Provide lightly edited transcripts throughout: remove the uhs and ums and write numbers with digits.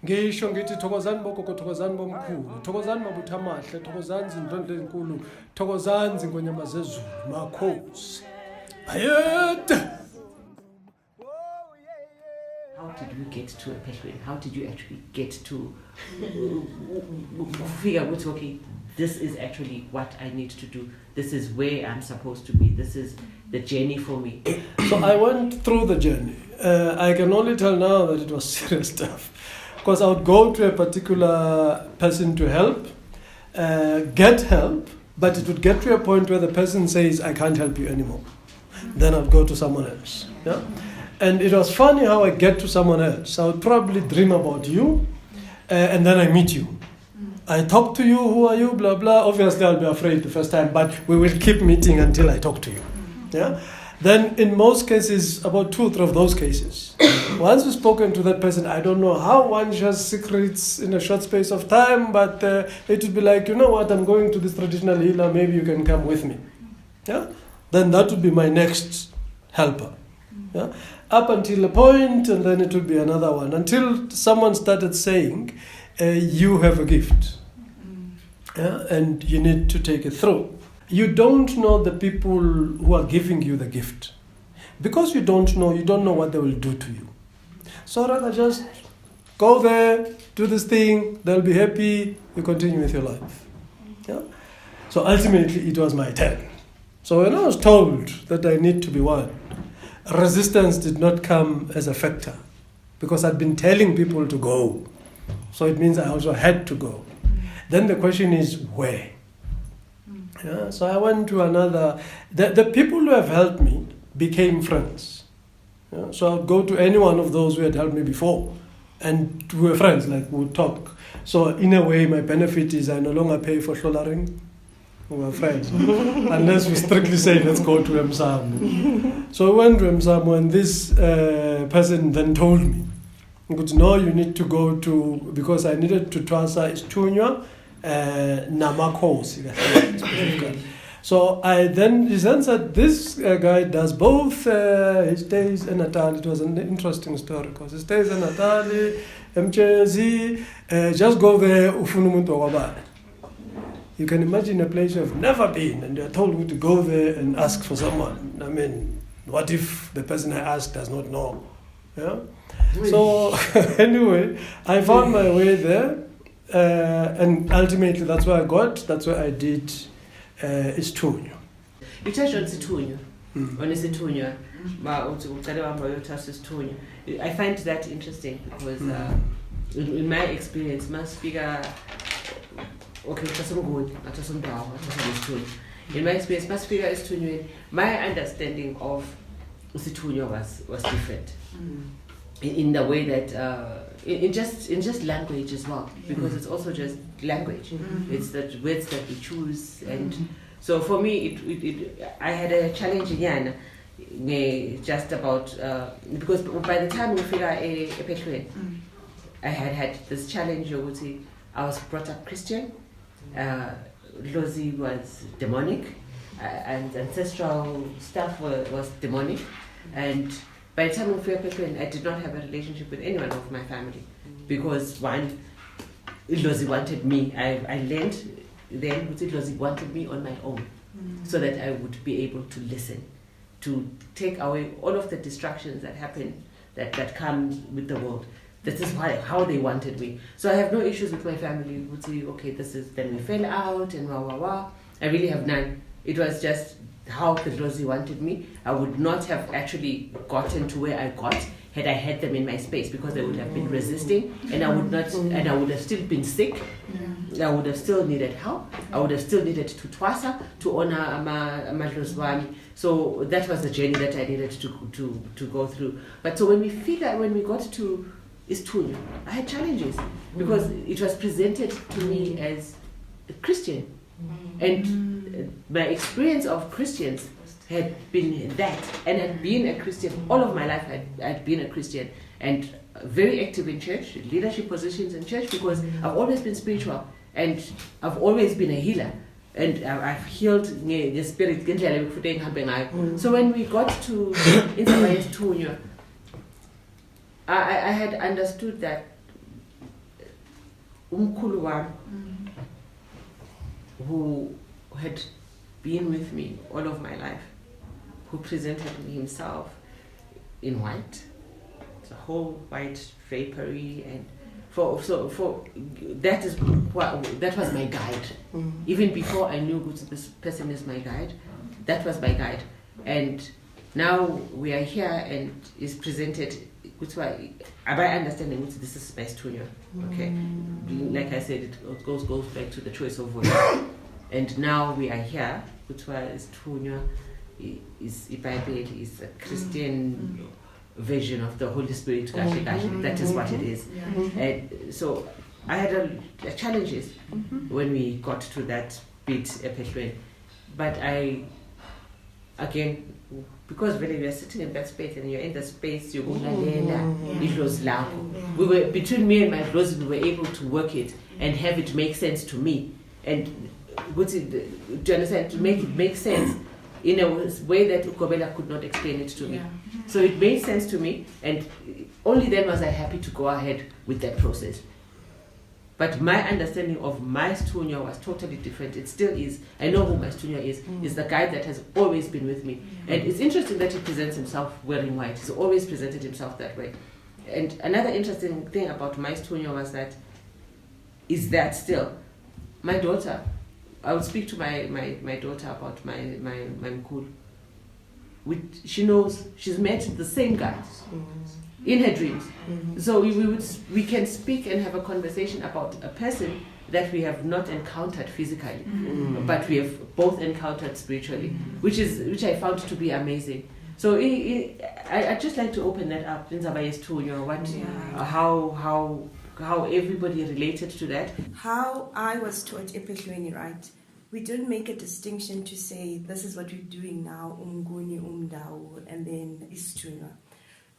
ngisho ngithi thokozani bogogo, thokozani bomkhulu, thokozani mabutho amahle, thokozani zindlondlo ezinkulu, thokozani zingonyama zezulu, makhosi. Ayede. How did we get to Uphehlo? How did you actually get to figure out, okay, this is actually what I need to do. This is where I'm supposed to be. This is the journey for me. So I went through the journey. I can only tell now that it was serious stuff. Because I would go to a particular person to help, get help, but it would get to a point where the person says, I can't help you anymore. Then I'd go to someone else. Yeah? And it was funny how I get to someone else. I would probably dream about you, and then I meet you. I talk to you, who are you, blah, blah. Obviously, I'll be afraid the first time, but we will keep meeting until I talk to you. Yeah? Then in most cases, about 2 or 3 of those cases, once you've spoken to that person, I don't know how one shares secrets in a short space of time, but it would be like, you know what, I'm going to this traditional healer, maybe you can come with me. Yeah? Then that would be my next helper. Yeah? Up until a point, and then it would be another one, until someone started saying, you have a gift, yeah? And you need to take it through. You don't know the people who are giving you the gift. Because you don't know what they will do to you. So rather just go there, do this thing, they'll be happy, you continue with your life. Yeah? So ultimately it was my turn. So when I was told that I need to be one, resistance did not come as a factor, because I'd been telling people to go. So it means I also had to go. Then the question is, where? Yeah, so I went to another. The people who have helped me became friends. Yeah, so I'd go to any one of those who had helped me before, and we were friends, like we would talk. So in a way, my benefit is I no longer pay for sholaring. We were friends. Unless we strictly say, let's go to Msamu. So I went to Msamu, and this person then told me, no, you need to go to, because I needed to thwasa isithunywa namakhosi. So he then said, this guy does both. He stays in Nathane. It was an interesting story, because he stays in Nathane, Mchezi, just go there, ufuna umuntu wakabani. You can imagine a place you have never been, and you're told to go there and ask for someone. I mean, what if the person I asked does not know? Yeah. So anyway, I found my way there, and ultimately that's where I got. That's where I did isithunywa. You touched on Sithole, on isithunywa, I find that interesting because in my experience, must figure. Okay, in my experience, must figure isithunywa. My understanding of isithunywa was different. In the way that in just language as well, because it's also just language. It's the words that we choose, and so for me, I had a challenge in just about because by the time we figure a Uphehlo, I had this challenge. I was brought up Christian. Lozi was demonic, and ancestral stuff was demonic, and by the time of Uphehlo, I did not have a relationship with anyone of my family, because one, Lozi wanted me. I learned then Lozi wanted me on my own, so that I would be able to listen, to take away all of the distractions that happen, that come with the world. This is how they wanted me. So I have no issues with my family. Would say, okay, then we fell out and I really have none. It was just how the Lozi wanted me. I would not have actually gotten to where I got had I had them in my space, because they would have been resisting, and I would have still been sick. I would have still needed help. I would have still needed to thwasa, to honor amadlozwane. So that was the journey that I needed to go through. But so when we got to isithunywa, I had challenges, because it was presented to me as a Christian, and my experience of Christians had been that, and had been a Christian all of my life. I'd been a Christian and very active in church, leadership positions in church, because I've always been spiritual and I've always been a healer, and I've healed the spirit. So when we got to isithunywa, I had understood that umkhulu wami, who had been with me all of my life, who presented me himself in white, the whole white drapery, and for that was my guide. Even before I knew this person is my guide, that was my guide. And now we are here and is presented. I understand this is my studio. Okay, like I said, it goes back to the choice of words. And now we are here. Is Tunya, is Bible, is a Christian version of the Holy Spirit. That is what it is. And so I had challenges when we got to that bit, Uphehlo. But again, because when we are sitting in that space and you're in the space, you're going we were, between me and my clothes, we were able to work it and have it make sense to me. And do you understand? To make it make sense in a way that Ukobela could not explain it to me. So it made sense to me, and only then was I happy to go ahead with that process. But my understanding of my Stunya was totally different. It still is. I know who my Stunya is the guy that has always been with me. And it's interesting that he presents himself wearing white. He's always presented himself that way. And another interesting thing about my Stunya was that still, my daughter, I would speak to my daughter about my mkulu. She knows, she's met the same guy in her dreams. So we can speak and have a conversation about a person that we have not encountered physically, but we have both encountered spiritually, which I found to be amazing. So I just like to open that up. How everybody related to that. How I was taught Uphehlo, right? We don't make a distinction to say this is what we're doing now, umguni, umdawu, and then istunya.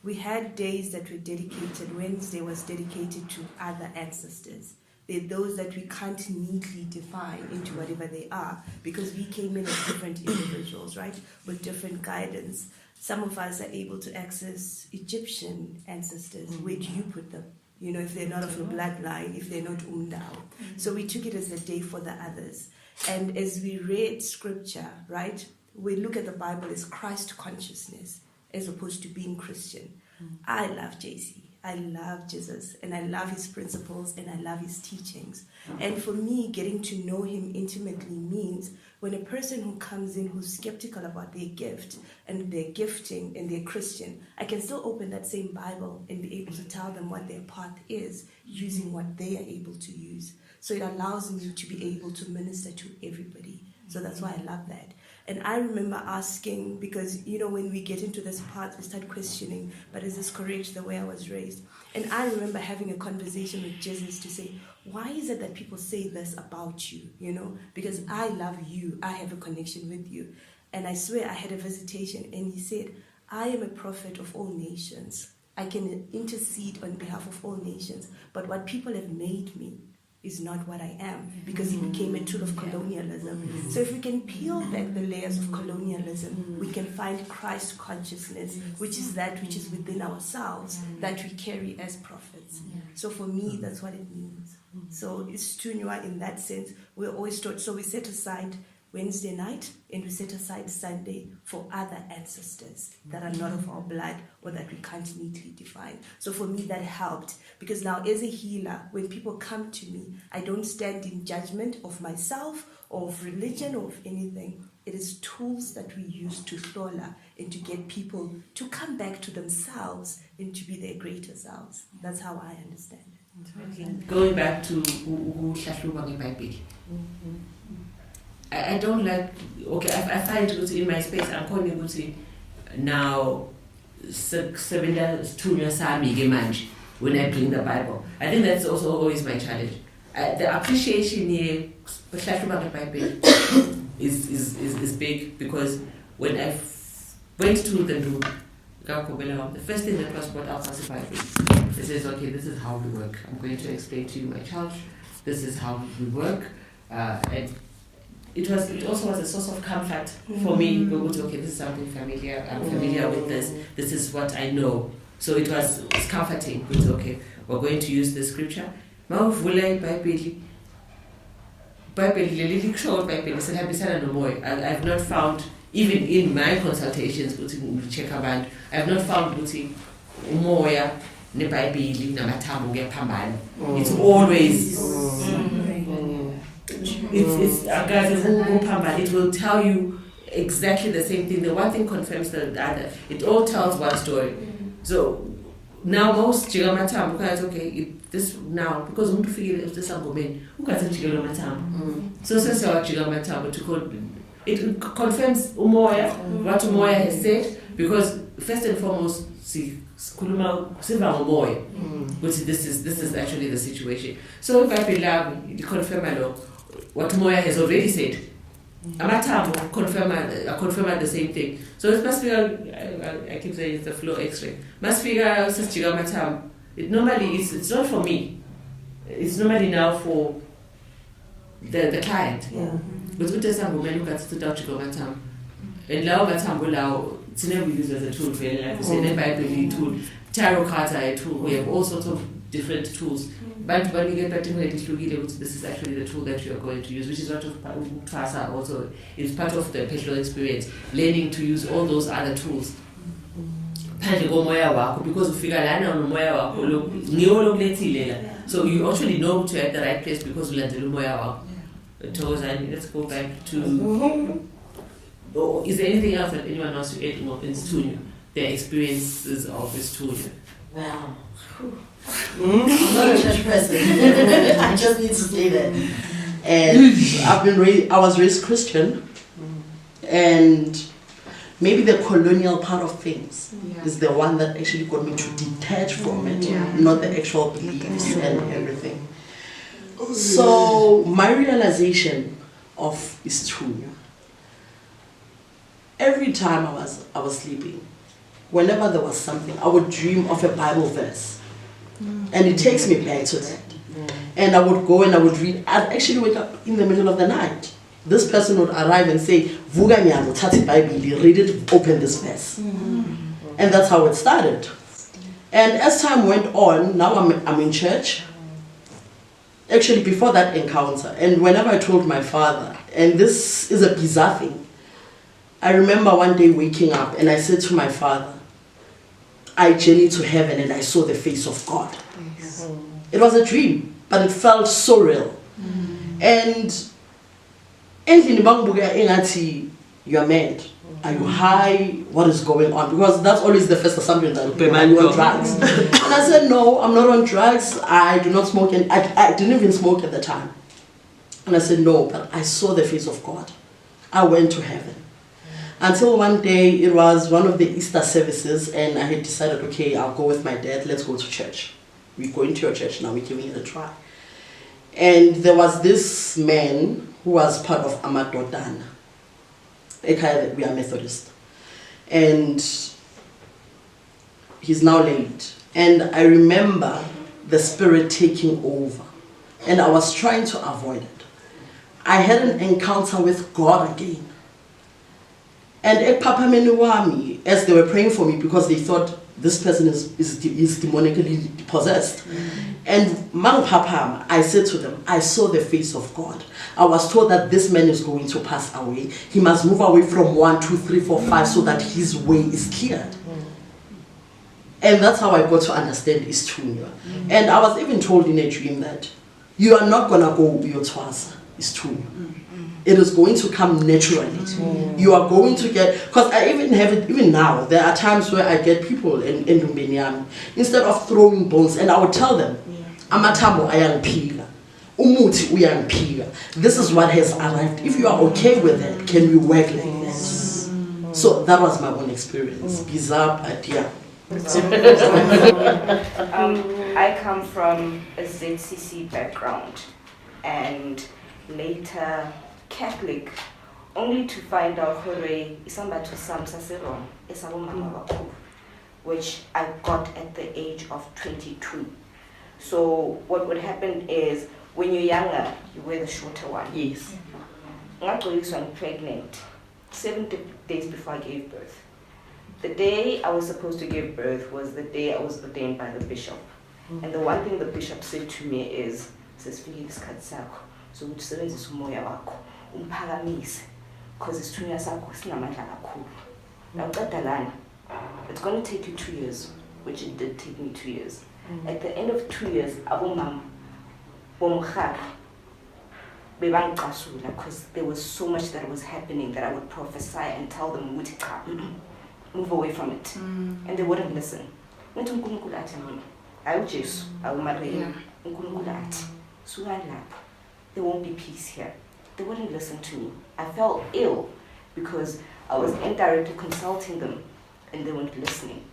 We had days that were dedicated. Wednesday was dedicated to other ancestors. They're those that we can't neatly define into whatever they are, because we came in as different individuals, right, with different guidance. Some of us are able to access Egyptian ancestors. Where do you put them? You know, if they're not of your bloodline, if they're not umdao. So we took it as a day for the others. And as we read scripture, right, we look at the Bible as Christ consciousness as opposed to being Christian. I love JC. I love Jesus, and I love his principles, and I love his teachings. And for me, getting to know him intimately means when a person who comes in who's skeptical about their gift and their gifting and they're Christian, I can still open that same Bible and be able to tell them what their path is using what they are able to use. So it allows me to be able to minister to everybody. So that's why I love that. And I remember asking, because, you know, when we get into this part, we start questioning, but is this correct the way I was raised? And I remember having a conversation with Jesus to say, why is it that people say this about you, you know? Because I love you. I have a connection with you. And I swear I had a visitation, and he said, I am a prophet of all nations. I can intercede on behalf of all nations. But what people have made me is not what I am, because it became a tool of colonialism. So if we can peel back the layers of colonialism, we can find Christ consciousness, which is that which is within ourselves, that we carry as prophets. So for me, that's what it means. So it's Tunywa in that sense. We're always taught, so we set aside Wednesday night and we set aside Sunday for other ancestors that are not of our blood or that we can't neatly define. So for me, that helped, because now as a healer, when people come to me, I don't stand in judgment of myself or of religion or of anything. It is tools that we use to thola and to get people to come back to themselves and to be their greater selves. That's how I understand it. Going back to Bible. I don't like, okay, I find in my space, I'm calling it now, when I bring the Bible. I think that's also always my challenge. The appreciation here, is big, because when I went to the room, the first thing that was brought out was the Bible. It says, okay, this is how we work. I'm going to explain to you, my child, this is how we work. And it also was a source of comfort for me. Okay, this is something familiar. I'm familiar with this. This is what I know. So it's comforting. It's okay. We're going to use the scripture. Mawuvula iBhayibheli. Bible leli kusho iBhayibheli selihambisana nomoya. I've not found, even in my consultations ukuthi ngicheck abantu, I've not found ukuthi umoya neBhayibheli namathambo kuyaphambana. It's always it will tell you exactly the same thing. The one thing confirms the other. It all tells one story. So now most jigamathambo guys, okay, this now because umuntu fikile usesangomeni ukathi jigelo mathambo. So since our jigamathambo to call it confirms umoya, what umoya has said, because first and foremost sikhuluma siva ngomoya ukuthi this is actually the situation. So if I believe it confirm what umoya has already said. Amathambo confirm the same thing. So it must figure, I keep saying it's the flow X-ray. Must figure it normally it's not for me. It's normally now for the client. But what does Ngubane look at the mathambo? And now mathambo now it's never used as a tool, really, like we say, the Bible tool, tarot cards are a tool. We have all sorts of different tools. But when you get particularly this is actually the tool that you are going to use, which is what thwasa also is part of the Uphehlo experience, learning to use all those other tools. Because so you actually know to at the right place because you learned the moya. Thokozani, let's go back to. Is there anything else that anyone wants to add in studio? Their experiences of the studio. Wow. I'm not a church person. I just need to say that. And I was raised Christian, and maybe the colonial part of things is the one that actually got me to detach from it, not the actual beliefs and everything. So my realization of Istunya, every time I was sleeping, whenever there was something, I would dream of a Bible verse. And it takes me back to that. And I would go and I would read. I'd actually wake up in the middle of the night. This person would arrive and say, Vuga nyalo, Tsatsi Bible, read it, open this verse. And that's how it started. And as time went on, now I'm in church. Actually, before that encounter, and whenever I told my father, and this is a bizarre thing, I remember one day waking up and I said to my father, I journeyed to heaven and I saw the face of God. It was a dream, but it felt so real. And you're mad. Are you high? What is going on? Because that's always the first assumption that you're on drugs. And I said, no, I'm not on drugs. I do not smoke. And I didn't even smoke at the time. And I said, no, but I saw the face of God. I went to heaven. Until one day, it was one of the Easter services, and I had decided, okay, I'll go with my dad, let's go to church. We're going to your church now, we're giving it a try. And there was this man who was part of Amadodana, a.k.a. we are Methodist. And he's now late. And I remember the spirit taking over, and I was trying to avoid it. I had an encounter with God again. And as they were praying for me, because they thought this person is demonically possessed. And I said to them, I saw the face of God. I was told that this man is going to pass away. He must move away from 1, 2, 3, 4, 5 so that his way is cleared. And that's how I got to understand Istunya. And I was even told in a dream that you are not going to go your thwasa, Istunya. It is going to come naturally. You are going to get, because I even have it, even now, there are times where I get people in Lumbenyami, instead of throwing bones, and I would tell them, Amathambo ayangiphiga, umuthi uyangiphiga. This is what has arrived. If you are okay with it, can we work like this? So that was my own experience. Bizarre idea. I come from a ZCC background and later Catholic, only to find out which I got at the age of 22. So what would happen is when you're younger, you wear the shorter one. Yes. I'm pregnant 70 days before I gave birth. The day I was supposed to give birth was the day I was ordained by the bishop. And the one thing the bishop said to me is, sesifikile isikhathi sakho sokuthi usebenzise umoya wakho umphakamise because isithunywa sakho sinamandla kakhulu. Nawuqeda lana, it's going to take you 2 years, which it did take me 2 years. At the end of 2 years, abomama bomkhaya bebangicasula because there was so much that was happening that I would prophesy and tell them, move away from it. And they wouldn't listen. Ngithi uNkulunkulu athi mina, hayi uJesu, awumareni, uNkulunkulu athi, sukani lapho. There won't be peace here. They wouldn't listen to me. I felt ill because I was indirectly consulting them and they weren't listening.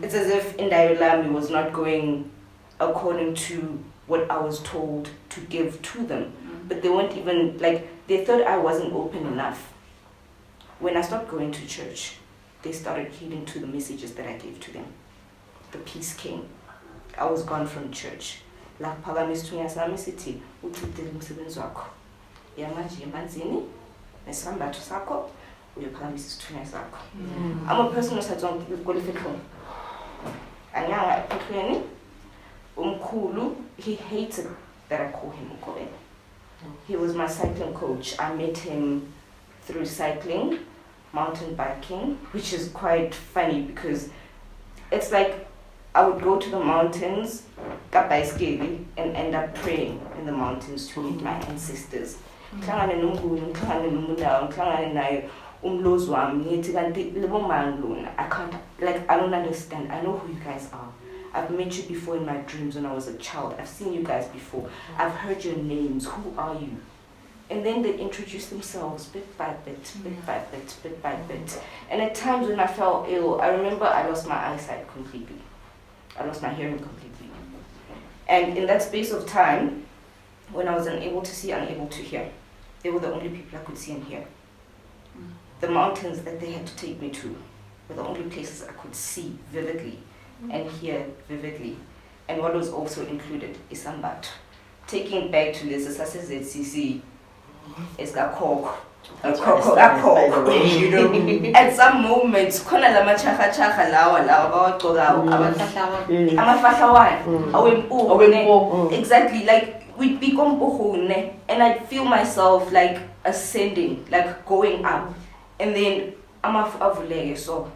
It's as if Indayolami was not going according to what I was told to give to them. But they weren't even, they thought I wasn't open enough. When I stopped going to church, they started heeding to the messages that I gave to them. The peace came. I was gone from church. I'm a person who said he hated that I call him Ukobe. He was my cycling coach. I met him through cycling, mountain biking, which is quite funny because it's like I would go to the mountains, and end up praying in the mountains to meet my ancestors. I don't understand. I know who you guys are. I've met you before in my dreams when I was a child. I've seen you guys before. I've heard your names. Who are you? And then they introduce themselves bit by bit, bit by bit, bit by bit. And at times when I felt ill, I remember I lost my eyesight completely. I lost my hearing completely. And in that space of time, when I was unable to see, unable to hear, they were the only people I could see and hear. The mountains that they had to take me to were the only places I could see vividly and hear vividly. And what was also included is Sambat. Taking back to this, ZCC, it's got coke. At some moments, exactly, like we'd become bohone, and I'd feel myself like ascending, like going up, and then I'm so,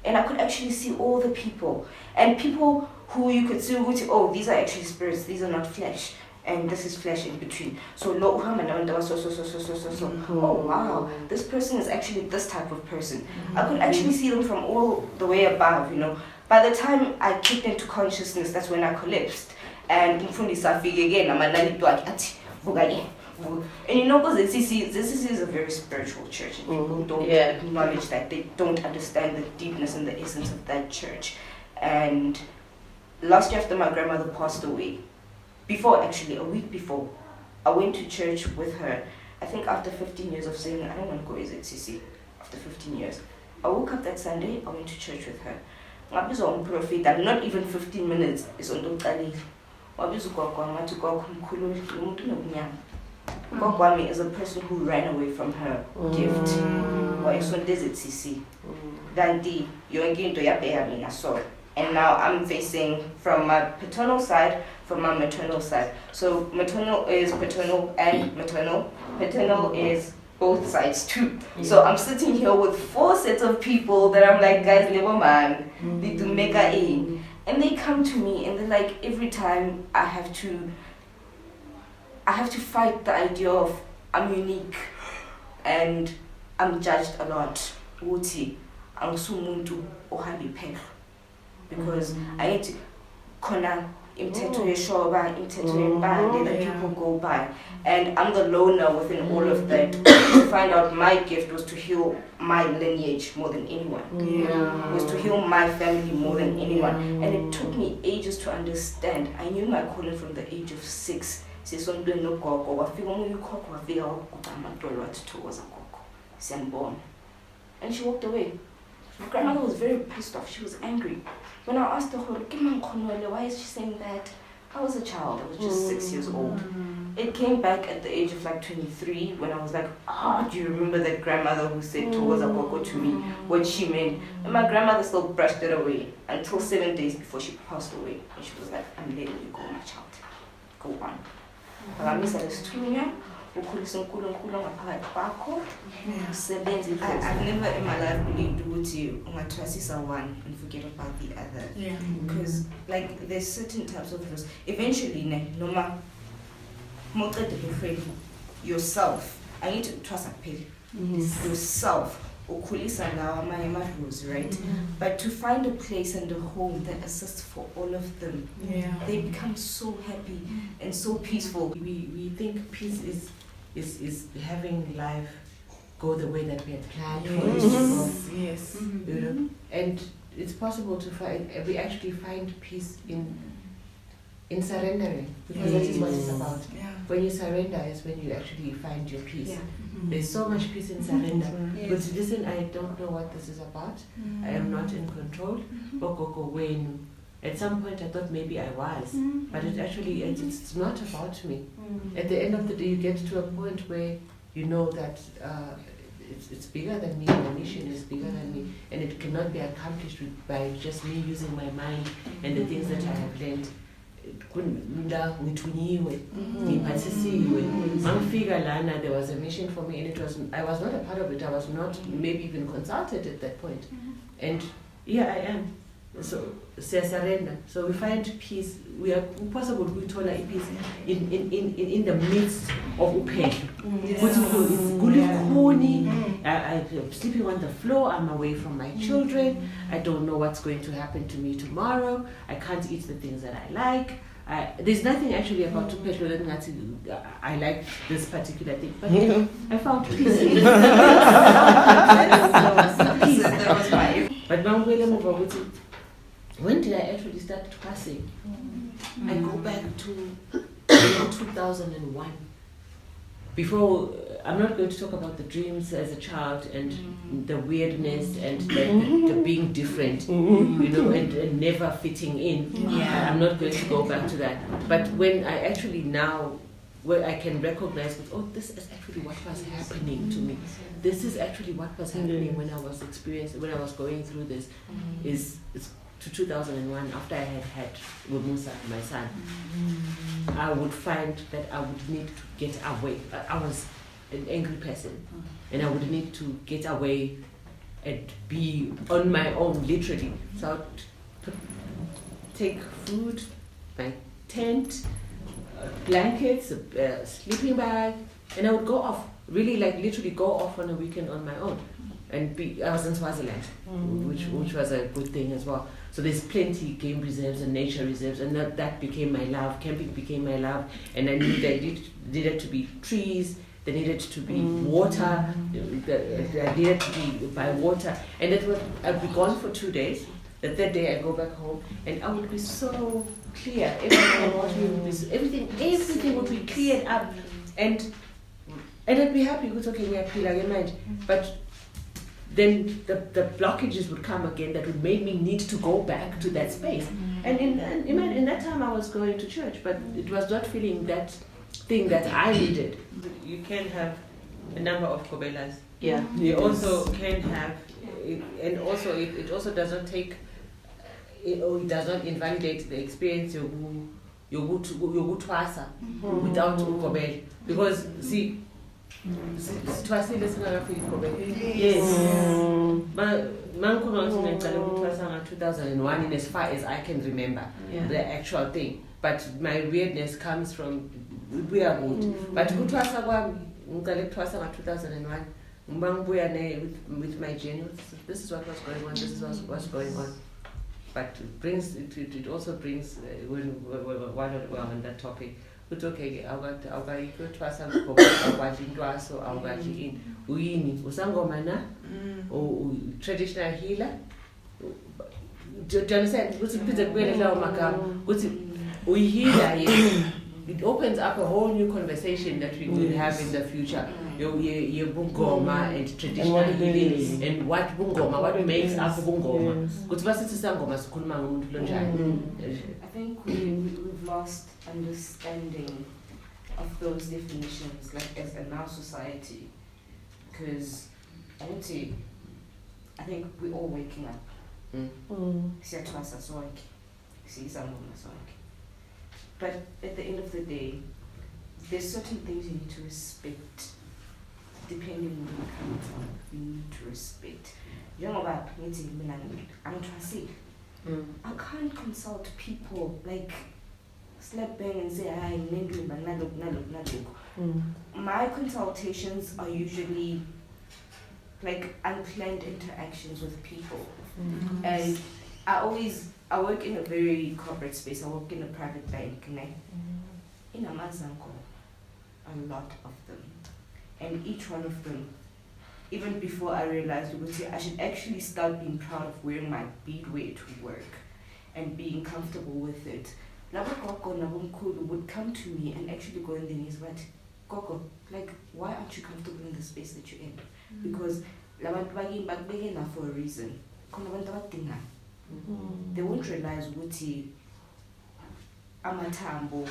and I could actually see all the people, and people who you could see, oh, these are actually spirits, these are not flesh. And this is flesh in between. So, oh wow, this person is actually this type of person. I could actually see them from all the way above, you know. By the time I kicked into consciousness, that's when I collapsed. And again, and you know, because this is a very spiritual church, and people don't acknowledge that. They don't understand the deepness and the essence of that church. And last year after my grandmother passed away, a week before, I went to church with her. I think after 15 years of saying, I don't want to go as ZCC, after 15 years. I woke up that Sunday, I went to church with her. I'm not even 15 minutes, it's on Gogo is a person who ran away from her gift. And now I'm facing from my paternal side, from my maternal side. So maternal is paternal and maternal. Paternal is both sides too. So I'm sitting here with 4 sets of people that I'm like, guys, never man, they do make a aim. And they come to me and they're like, every time I have to fight the idea of I'm unique and I'm judged a lot. I'm sumuntu ohali Uphehlo. Because I need to imthetho yeshoba, imthetho yempande that people go by. And I'm the loner within all of that. To find out my gift was to heal my lineage more than anyone. Was to heal my family more than anyone. And it took me ages to understand. I knew my calling from the age of 6. And she walked away. My grandmother was very pissed off. She was angry. When I asked her, why is she saying that? I was a child. I was just 6 years old. It came back at the age of like 23 when I was like, do you remember that grandmother who said "thwasa Gogo" to me? What she meant. And my grandmother still brushed it away until 7 days before she passed away. And she was like, I'm letting you go, my child. Go on. I've never in my life believed ukuthwasa one and forget about the other. Because like there's certain types of those. Eventually, noma yourself. I need to trust yourself. Right? But to find a place and a home that assists for all of them, they become so happy and so peaceful. We think peace is having life go the way that we had planned for it to go. Yes. You know? And it's possible to find, we actually find peace in surrendering, because that is what it's about. When you surrender is when you actually find your peace. There's so much peace in surrender. But listen, I don't know what this is about. I am not in control. When at some point I thought maybe I was, but it's not about me. At the end of the day, you get to a point where you know that it's bigger than me, my mission is bigger than me, and it cannot be accomplished by just me using my mind and the things that I have learned. There was a mission for me, and I was not a part of it. I was not maybe even consulted at that point. And here I am. So surrender. So we find peace. We are possible to tolerate peace in the midst of Uphehlo. I'm sleeping on the floor. I'm away from my children. I don't know what's going to happen to me tomorrow. I can't eat the things that I like. There's nothing actually about Uphehlo that I like this particular thing, but I found peace. That was my. But when did I actually start thwasing? I go back to 2001. Before, I'm not going to talk about the dreams as a child and the weirdness and the being different, you know, and never fitting in. I'm not going to go back to that. But when I actually now, where I can recognize that, this is actually what was happening to me. This is actually what was happening when I was going through this. It's to 2001, after I had Musa, my son, I would find that I would need to get away. I was an angry person, and I would need to get away and be on my own, literally. So I would take food, my tent, blankets, a sleeping bag, and I would go off, really literally go off on a weekend on my own. And I was in Swaziland, which was a good thing as well. So there's plenty game reserves and nature reserves, and that became my love. Camping became my love, and I knew there needed to be trees, there needed to be water, there needed to be by water, and I'd be gone for 2 days. The third day I go back home, and I would be so clear. Everything would be cleared up, and I'd be happy. It's okay, we are clear, but then the blockages would come again that would make me need to go back to that space. And in that time I was going to church, but it was not feeling that thing that I needed. You can have a number of kobelas. Yeah. You also can have, and also it also does not take, it does not invalidate the experience ukuthwasa without ukobela. Because see, thwasa yes. But 2001, in as far as I can remember, the actual thing. But my weirdness comes from weird. But ukuthwasa kwami ngiqale ukuthwasa 2001. With my genuine, this is what was going on. This is what was going on. But it also brings when we're on that topic. But okay, traditional healer. Do you understand? We healer, yes, it opens up a whole new conversation that we will have in the future. Your bungoma and traditional healing and what bungoma, what makes up bungoma. I think we've lost understanding of those definitions, like as in our society, because I would say, I think we're all waking up. But at the end of the day, there's certain things you need to respect, depending on where you come from. You need to respect. You know about I'm trusty. I can't consult people like slap bang and say I my consultations are usually like unplanned interactions with people. And I work in a very corporate space. I work in a private bank. In a Mazanko, a lot of them. And each one of them, even before I realized I should actually start being proud of wearing my beadwear to work and being comfortable with it. Gogo would come to me and actually go in their knees, but Gogo, like, why aren't you comfortable in the space that you're in? Because for a reason. They won't realize Wuti Amatambo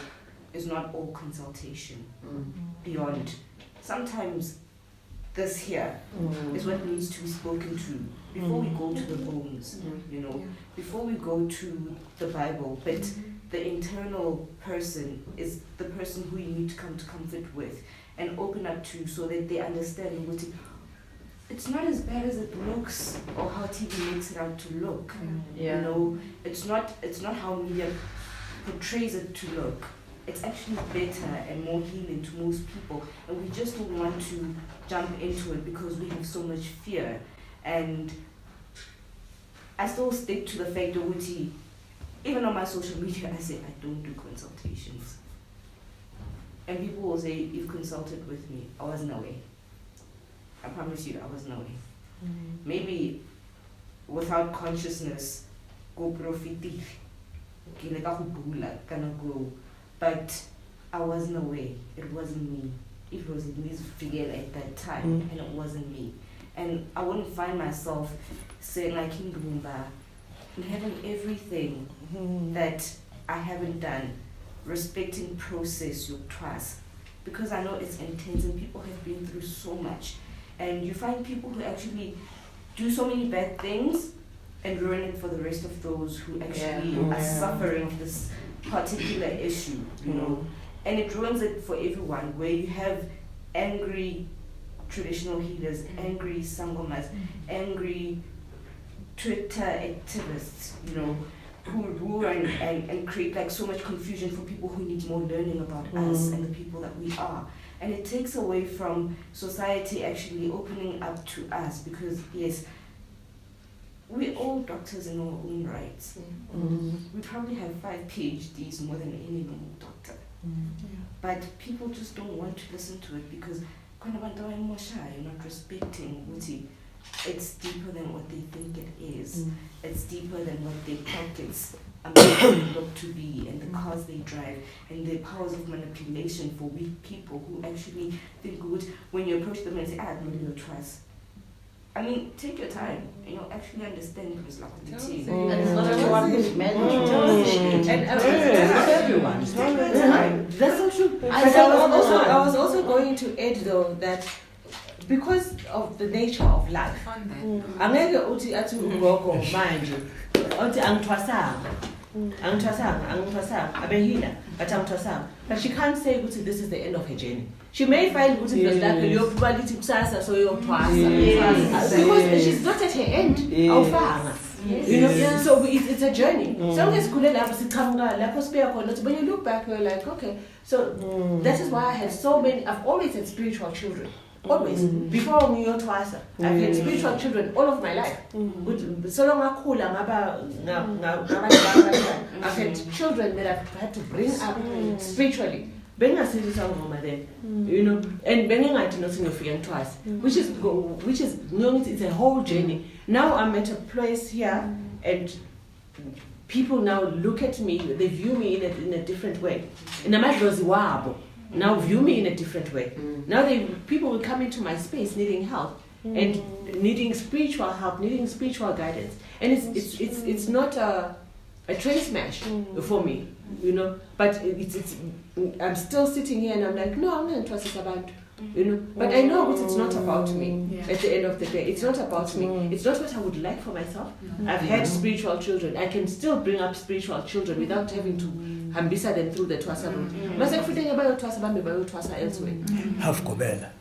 is not all consultation. Beyond. Sometimes this here is what needs to be spoken to before we go to the bones, before we go to the Bible. But the internal person is the person who you need to come to comfort with and open up to, so that they understand Wuti. It's not as bad as it looks, or how TV makes it out to look. It's not how media portrays it to look. It's actually better and more healing to most people, and we just don't want to jump into it because we have so much fear. And I still stick to the fact that even on my social media, I say I don't do consultations. And people will say, you've consulted with me. I wasn't aware. I promise you, I wasn't aware. Maybe without consciousness, go profitive, but I wasn't aware. It wasn't me. It was Liz figure at that time, and it wasn't me. And I wouldn't find myself saying like Ngubane and having everything that I haven't done, respecting process, your trust, because I know it's intense and people have been through so much. And you find people who actually do so many bad things and ruin it for the rest of those who actually are suffering this particular issue, And it ruins it for everyone, where you have angry traditional healers, angry sangomas, angry Twitter activists, who run and create like so much confusion for people who need more learning about us and the people that we are. And it takes away from society actually opening up to us, because yes, we're all doctors in our own rights. We probably have 5 PhDs more than any normal doctor. But people just don't want to listen to it because you're not respecting Wuti. It's deeper than what they think it is. It's deeper than what their pockets look to be, and the cars they drive, and the powers of manipulation for weak people who actually think good when you approach them and say, I don't really trust. I mean, take your time and you'll actually understand who's like the team. And it's not everyone who's meant to. And everyone. That's so true. I was also going to add though that because of the nature of life, angeke uthi athi ugogo manje uthi angithwasanga abehila but angithwasanga, but she can't say ukuthi this is the end of her journey. She may find ukuthi because like yopubalithi kusasa so yokuthwasa because she's not at her end. Awufanga. So it's a journey. So ngesikhule lapho siqhamuka lapho sibuya khona ukuthi when you look back you're like, okay, so that is why I have so many. I've always had spiritual children. Always. Before thwasa, I've had spiritual children all of my life. So long I've had children that I've had to bring up spiritually. Bring us into some mama then, and bringing out nothing of young twice, which is it's a whole journey. Now I'm at a place here, and people now look at me, they view me in a different way. Now view me in a different way. Now people will come into my space needing help and needing spiritual help, needing spiritual guidance. And it's not a train smash for me, you know. But I'm still sitting here and I'm like, no, I'm not interested about, you know. But I know it's not about me. At the end of the day, it's not about me. It's not what I would like for myself. I've had spiritual children. I can still bring up spiritual children without having to hambisa them through the thwasa route. Must everything about thwasa bambe by thwasa elsewhere. Have Kobela.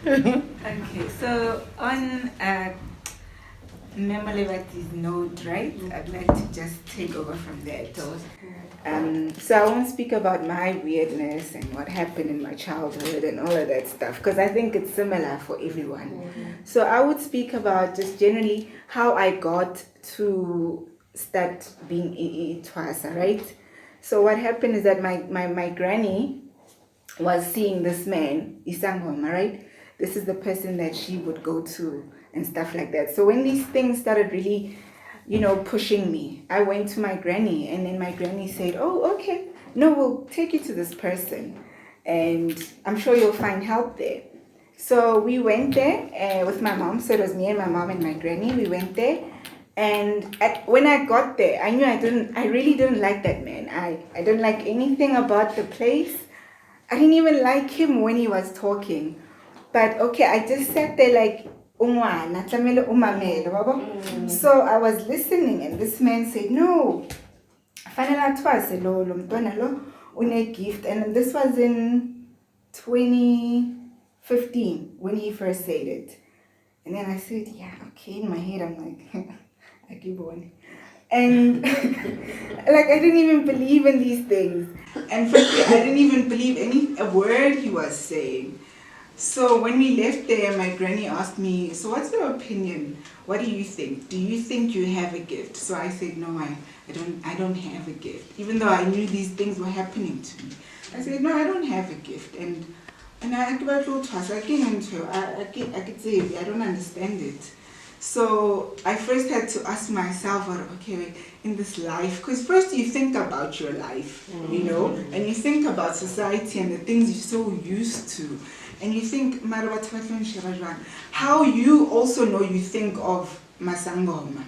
Thank you. Okay, so on Memolevati's note, right? I'd like to just take over from that. So I won't speak about my weirdness and what happened in my childhood and all of that stuff, because I think it's similar for everyone. So I would speak about just generally how I got to start being a thwasa, right? So what happened is that my granny was seeing this man, Isangoma, right? This is the person that she would go to and stuff like that. So when these things started really, you know, pushing me, I went to my granny, and then my granny said, oh, okay, no, we'll take you to this person and I'm sure you'll find help there. So we went there with my mom. So it was me and my mom and my granny. We went there, and when I got there, I knew I really didn't like that man. I didn't like anything about the place. I didn't even like him when he was talking. But okay, I just sat there like, so I was listening, and this man said, no, gift. And this was in 2015 when he first said it. And then I said, yeah, okay, in my head I'm like, I keep on. And like I didn't even believe in these things. And frankly, I didn't even believe a word he was saying. So when we left there, my granny asked me, so what's your opinion? What do you think? Do you think you have a gift? So I said, no, I don't have a gift. Even though I knew these things were happening to me. I said, no, I don't have a gift. And I could say, I don't understand it. So I first had to ask myself, okay, in this life, because first you think about your life, you know, and you think about society and the things you're so used to. And you think, how you also know you think of Masangoma.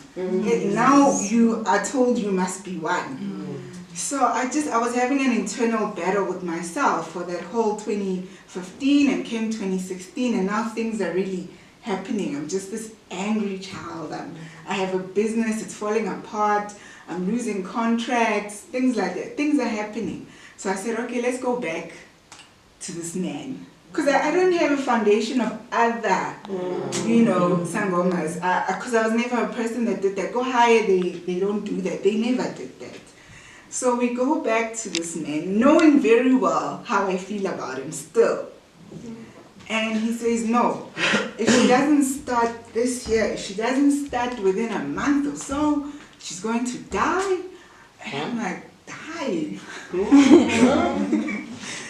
Now you are told you must be one. So I was having an internal battle with myself for that whole 2015 and came 2016, and now things are really happening. I'm just this angry child. I have a business, it's falling apart. I'm losing contracts, things like that. Things are happening. So I said, okay, let's go back to this man. Because I don't have a foundation of other, you know, sangomas. Because I was never a person that did that. Go higher, they don't do that. They never did that. So we go back to this man, knowing very well how I feel about him still. And he says, no, if she doesn't start this year, if she doesn't start within a month or so, she's going to die. And I'm like, die?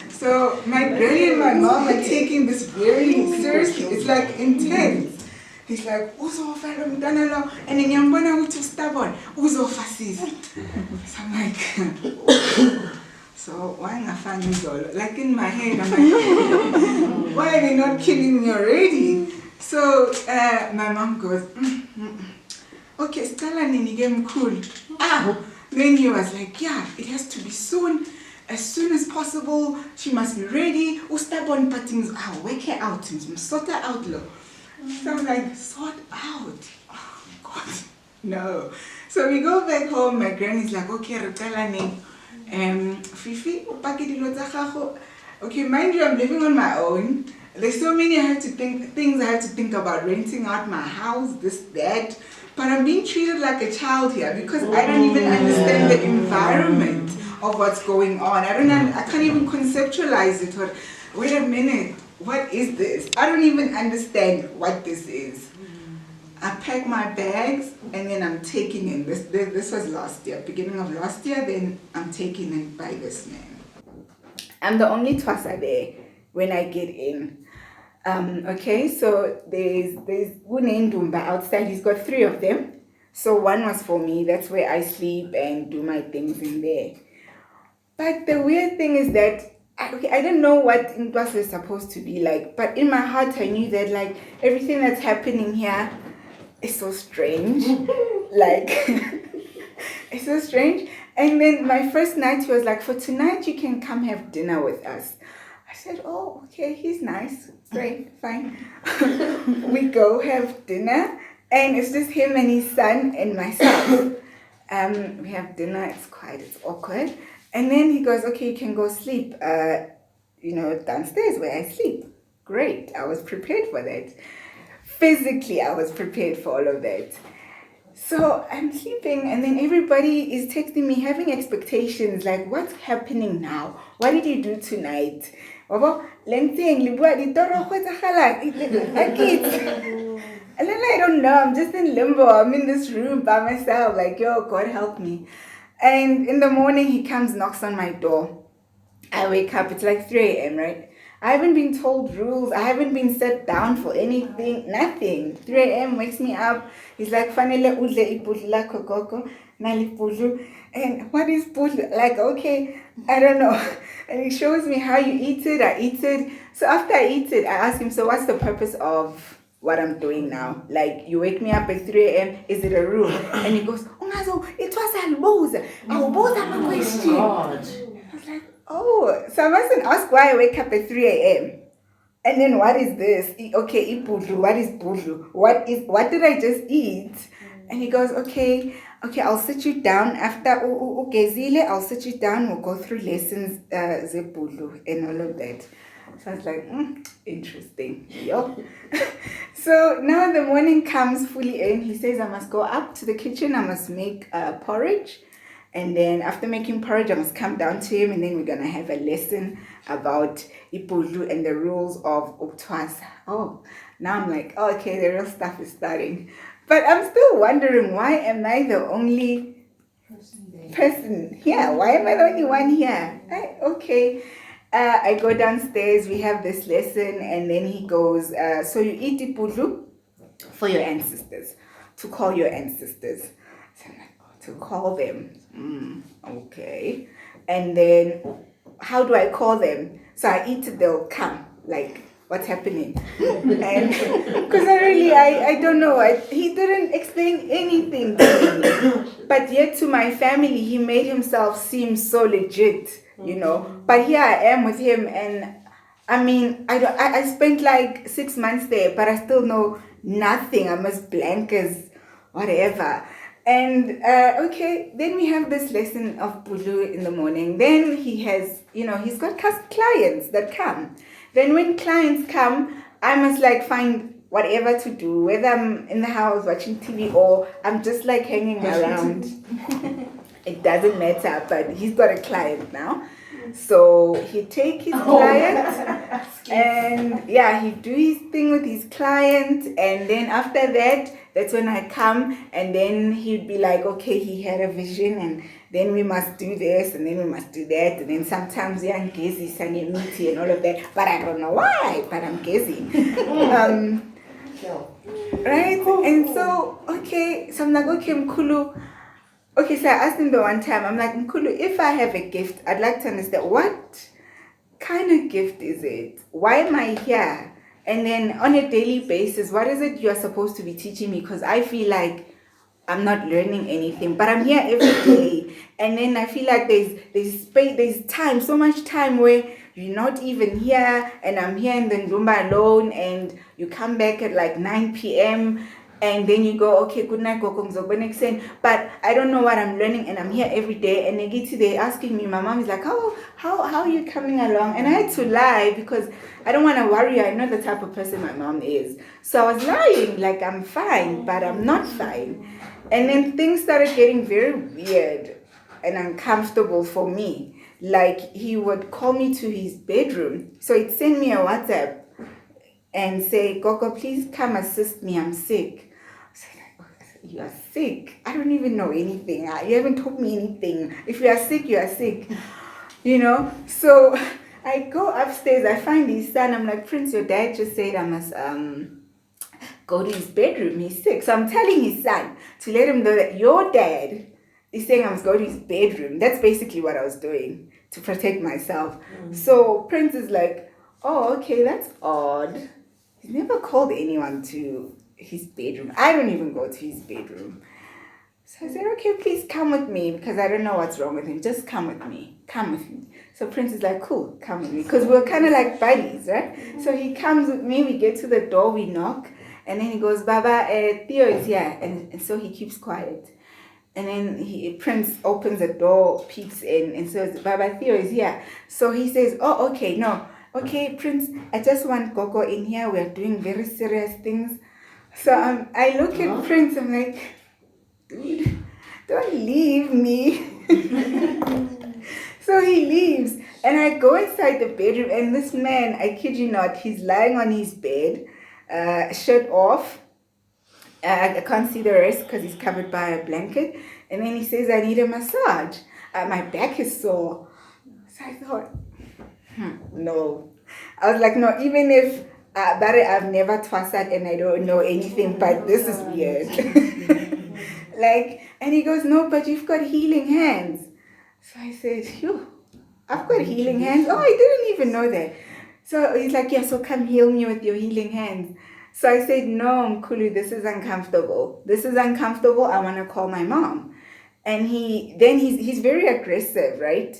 So my granny and my mom are taking this very seriously. It's like intense. He's like, uzofala mntanalo, and ngiyambona ukuthi stubborn, uzofasisa. So I'm like, so why ngafani izolo? Like in my head, I'm like, why are they not killing me already? So my mom goes, okay, Stella ninige mkhulu. Then he was like, yeah, it has to be soon. As soon as possible, she must be ready. Stubborn patings, wake her out, sort her out low. So I'm like, sort out? Oh God, no. So we go back home, my granny's like, okay, Fifi, okay, mind you, I'm living on my own. There's so many things I have to think about, renting out my house, this, that. But I'm being treated like a child here because I don't even understand the environment of what's going on. I can't even conceptualize it. Or, wait a minute, what is this? I don't even understand what this is. I pack my bags and then I'm taking in. This was last year, beginning of last year, then I'm taken in by this man. I'm the only thwasa there when I get in. Okay, so there's Unendumba outside. He's got 3 of them. So one was for me. That's where I sleep and do my things in there. But the weird thing is that I don't know what Ntwasa is supposed to be like, but in my heart I knew that like everything that's happening here is so strange. Like it's so strange. And then my first night he was like, for tonight you can come have dinner with us. I said, oh, okay, he's nice. Great, fine. We go have dinner, and it's just him and his son and myself. We have dinner, it's awkward. And then he goes, okay, you can go sleep, downstairs where I sleep. Great, I was prepared for that. Physically, I was prepared for all of that. So I'm sleeping, and then everybody is texting me, having expectations, like, what's happening now? What did you do tonight? And then I don't know, I'm just in limbo. I'm in this room by myself, like, yo, God help me. And in the morning, he comes, knocks on my door. I wake up, it's like 3 a.m., right? I haven't been told rules. I haven't been set down for anything, nothing. 3 a.m. wakes me up. He's like, Fanele udle ipudlu lakho gogo, nali pudlu. And what is pudlu? Like, okay, I don't know. And he shows me how you eat it. I eat it. So after I eat it, I ask him, so what's the purpose of what I'm doing now? Like, you wake me up at 3 a.m., is it a rule? And he goes, Ungazo, it was a question. I was like, oh, so I mustn't ask why I wake up at 3 a.m. And then what is this? Okay, ipudlu. What is pudlu? What did I just eat? And he goes, okay, I'll sit you down after ugezile. I'll sit you down. We'll go through lessons, zepudlu and all of that. So I was like, interesting. Yo. So now the morning comes fully in. He says I must go up to the kitchen. I must make porridge. And then after making porridge, I must come down to him, and then we're going to have a lesson about ipudlu and the rules of ukuthwasa. Oh, now I'm like, oh, okay, the real stuff is starting. But I'm still wondering, why am I the only person here? Why am I the only one here? I go downstairs, we have this lesson, and then he goes, so you eat ipudlu for your ancestors, to call your ancestors. So I'm like, to call them. Okay. And then how do I call them? So I eat it, they'll come. Like, what's happening? And because I don't know. He didn't explain anything to me. But yet to my family, he made himself seem so legit, But here I am with him, and I mean, I spent like 6 months there, but I still know nothing. I'm as blank as whatever. And then we have this lesson of pudlu in the morning. Then he has, he's got clients that come. Then when clients come, I must like find whatever to do, whether I'm in the house watching TV or I'm just like hanging around. It doesn't matter, but he's got a client now. So he take his client and he do his thing with his client, and then after that, that's when I come, and then he'd be like, okay, he had a vision, and then we must do this, and then we must do that, and then sometimes I'm gazing, singing meaty and all of that, but I don't know why, but I'm gazing. Right? And so, so I'm like, okay, Mkulu. Okay, so I asked him the one time, I'm like, Mkulu, if I have a gift, I'd like to understand, what kind of gift is it? Why am I here? And then on a daily basis, what is it you're supposed to be teaching me? Because I feel like I'm not learning anything, but I'm here every day. And then I feel like there's space, there's time, so much time where you're not even here, and I'm here in the Ndumba alone, and you come back at like 9 p.m., and then you go, okay, good night, Gogo. But I don't know what I'm learning, and I'm here every day. And they're asking me, my mom is like, how are you coming along? And I had to lie because I don't want to worry you. I know the type of person my mom is. So I was lying, like I'm fine, but I'm not fine. And then things started getting very weird and uncomfortable for me. Like he would call me to his bedroom. So he'd send me a WhatsApp and say, Gogo, please come assist me, I'm sick. You are sick? I don't even know anything. You haven't told me anything. If you are sick, you are sick. So I go upstairs, I find his son. I'm like, Prince, your dad just said I must go to his bedroom. He's sick. So I'm telling his son to let him know that your dad is saying I must go to his bedroom. That's basically what I was doing to protect myself. So Prince is like, oh, okay, that's odd. He's never called anyone to his bedroom. I don't even go to his bedroom. So I said, okay, please come with me because I don't know what's wrong with him. Just come with me. Come with me. So Prince is like, cool, come with me. Because we're kind of like buddies, right? So he comes with me. We get to the door, we knock. And then he goes, Baba, Theo is here. And so he keeps quiet. And then Prince opens the door, peeks in, and says, Baba, Theo is here. So he says, oh, okay, no. Okay, Prince, I just want Gogo in here. We are doing very serious things. So I look at Prince, I'm like, dude, don't leave me. So he leaves. And I go inside the bedroom, and this man, I kid you not, he's lying on his bed, shirt off. I can't see the rest because he's covered by a blanket. And then he says, I need a massage. My back is sore. So I thought, no. I was like, no, even if I've never thwasad and I don't know anything, but this is weird. And he goes, no, but you've got healing hands. So I said, phew, I've got healing hands? Oh, I didn't even know that. So he's like, yeah, so come heal me with your healing hands. So I said, no, Mkulu, this is uncomfortable. This is uncomfortable. I want to call my mom. And he's very aggressive, right?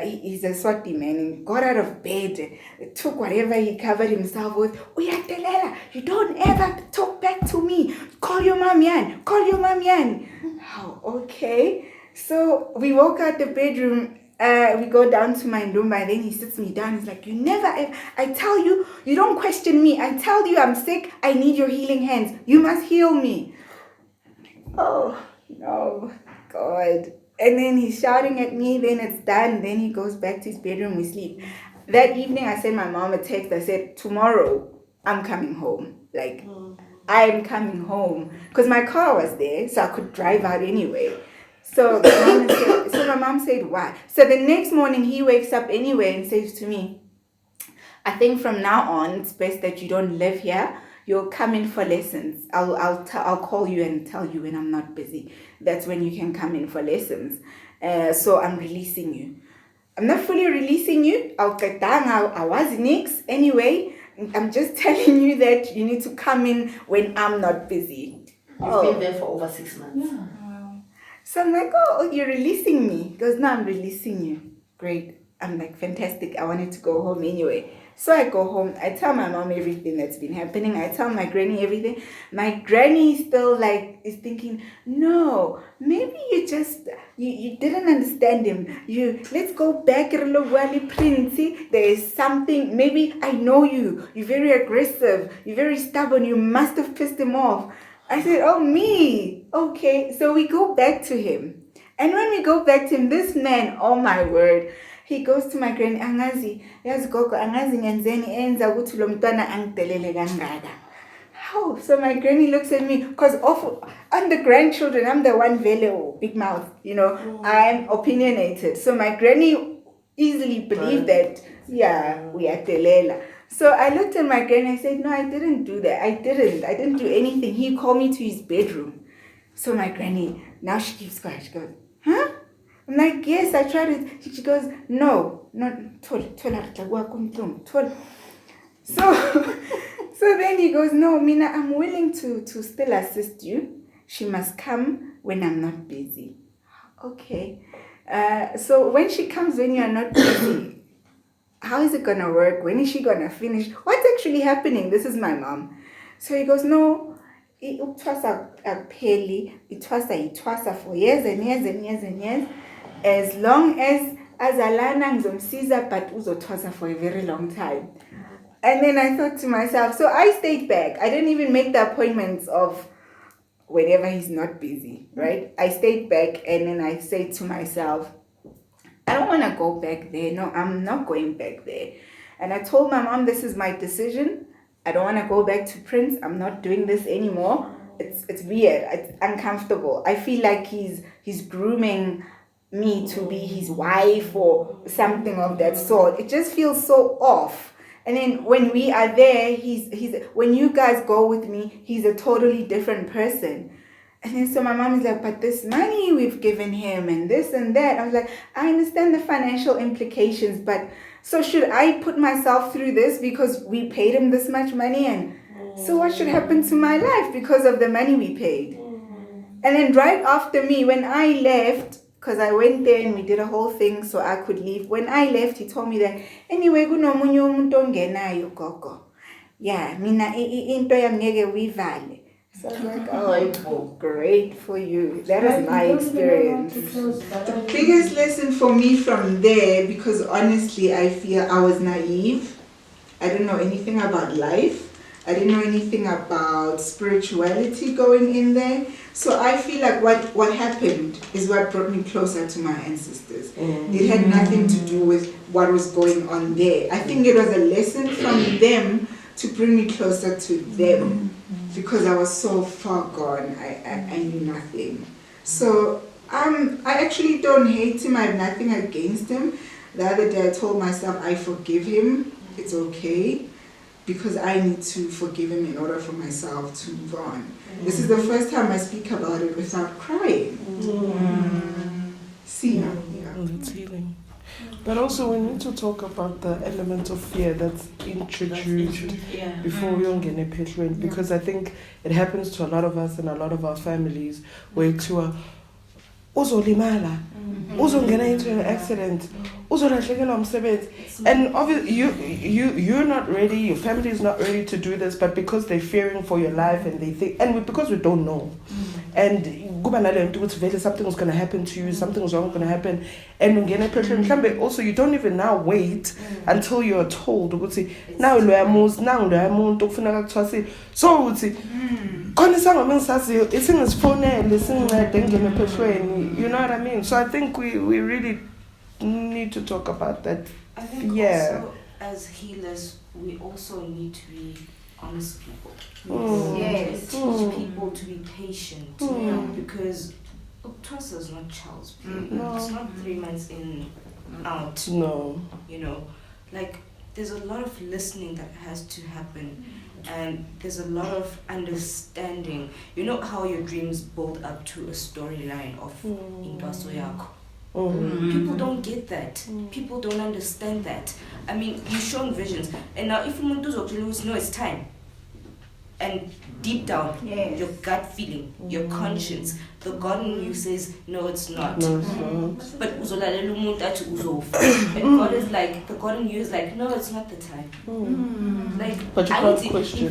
He's a Swati man and got out of bed, took whatever he covered himself with. Uyatelela, you don't ever talk back to me. Call your mom, Yan. Call your mom, Yan. Oh, okay. So we walk out the bedroom. We go down to my Ndumba, and then he sits me down. He's like, I tell you, you don't question me. I tell you I'm sick. I need your healing hands. You must heal me. Oh, no, God. And then he's shouting at me. Then it's done. Then he goes back to his bedroom. We sleep. That evening, I sent my mom a text. I said, tomorrow, I'm coming home. I'm coming home. Because my car was there, so I could drive out anyway. So my mom said, why? So the next morning, he wakes up anyway and says to me, I think from now on, it's best that you don't live here. You'll come in for lessons. I'll call you and tell you when I'm not busy. That's when you can come in for lessons. So I'm releasing you. I'm not fully releasing you. I was next anyway. I'm just telling you that you need to come in when I'm not busy. You've been there for over 6 months. Yeah. So I'm like, oh, you're releasing me. He goes, no, I'm releasing you. Great. I'm like, fantastic. I wanted to go home anyway. So I go home. I tell my mom everything that's been happening. I tell my granny everything. My granny still is thinking, no, maybe you didn't understand him. Let's go back, Prince. There is something. Maybe I know you. You're very aggressive. You're very stubborn. You must have pissed him off. I said, oh, me. Okay. So we go back to him. And when we go back to him, this man, oh my word, he goes to my granny, angazi, yazi Gogo, angazi ngenzeni enza ukuthi lo mntwana angitelele kangaka. How? So my granny looks at me, because I'm the grandchildren, I'm the one vele, big mouth, I'm opinionated. So my granny easily believed that, we are telela. So I looked at my granny, I said, no, I didn't do that. I didn't do anything. He called me to his bedroom. So my granny, now she keeps quiet. She goes, huh? I'm like, yes, I tried it. She goes, no, so then he goes, no, Mina, I'm willing to still assist you. She must come when I'm not busy. Okay. So when she comes when you're not busy, how is it going to work? When is she going to finish? What's actually happening? This is my mom. So he goes, no, ukuthwasa akupheli, ithwasa for years and years and years and years. As long as azalana ngizomsiza, but uzothwasa for a very long time. And then I thought to myself, so I stayed back. I didn't even make the appointments of whenever he's not busy, right? I stayed back, and then I said to myself, I don't want to go back there. No, I'm not going back there. And I told my mom, this is my decision. I don't want to go back to Prince. I'm not doing this anymore. It's weird. It's uncomfortable. I feel like he's grooming me to be his wife or something of that sort. It just feels so off. And then when we are there, he's when you guys go with me, he's a totally different person. And then so my mom is like, but this money we've given him and this and that. I was like, I understand the financial implications, but so should I put myself through this because we paid him this much money? And so what should happen to my life because of the money we paid? And then right after me, when I left, because I went there and we did a whole thing so I could leave. When I left, he told me that, anyway, kunomunye umuntu ongenayo Gogo. Yeah, mina into yami ngeke uyivale. So I was like, oh, great for you. That is my experience. The biggest lesson for me from there, because honestly, I feel I was naive. I didn't know anything about life. I didn't know anything about spirituality going in there. So I feel like what happened is what brought me closer to my ancestors. It had nothing to do with what was going on there. I think it was a lesson from them to bring me closer to them, because I was so far gone. I knew nothing. So I actually don't hate him. I have nothing against him. The other day I told myself I forgive him. It's okay. Because I need to forgive him in order for myself to move on. This is the first time I speak about it without crying. See, yeah. That's healing. But also we need to talk about the element of fear that's introduced before we get a Uphehlo, because I think it happens to a lot of us and a lot of our families where to uzolimala, uzongena into an accident, uzolahlekelwa umsebenzi. And obviously you're not ready, your family is not ready to do this, but because they're fearing for your life and they think, and because we don't know, and something was going to happen to you, something was wrong going to happen, and also you don't even now wait until you're told now so you know what I mean? So I think we really need to talk about that. I think also as healers we also need to be honest people. Yes. Teach people to be patient, because ukuthwasa is not child's play. It's not 3 months in, out. No. You know, like there's a lot of listening that has to happen, and there's a lot of understanding. You know how your dreams build up to a storyline of intwaso yakho. People don't get that. People don't understand that. I mean, you're showing visions, and now if umuntu uzokutshela no, it's time. And deep down, your gut feeling, your conscience, the God in you says, no, it's not. But uzolalela umuntu athi uzofa. And God is like, the God in you is like, no, it's not the time. Like, but you can't question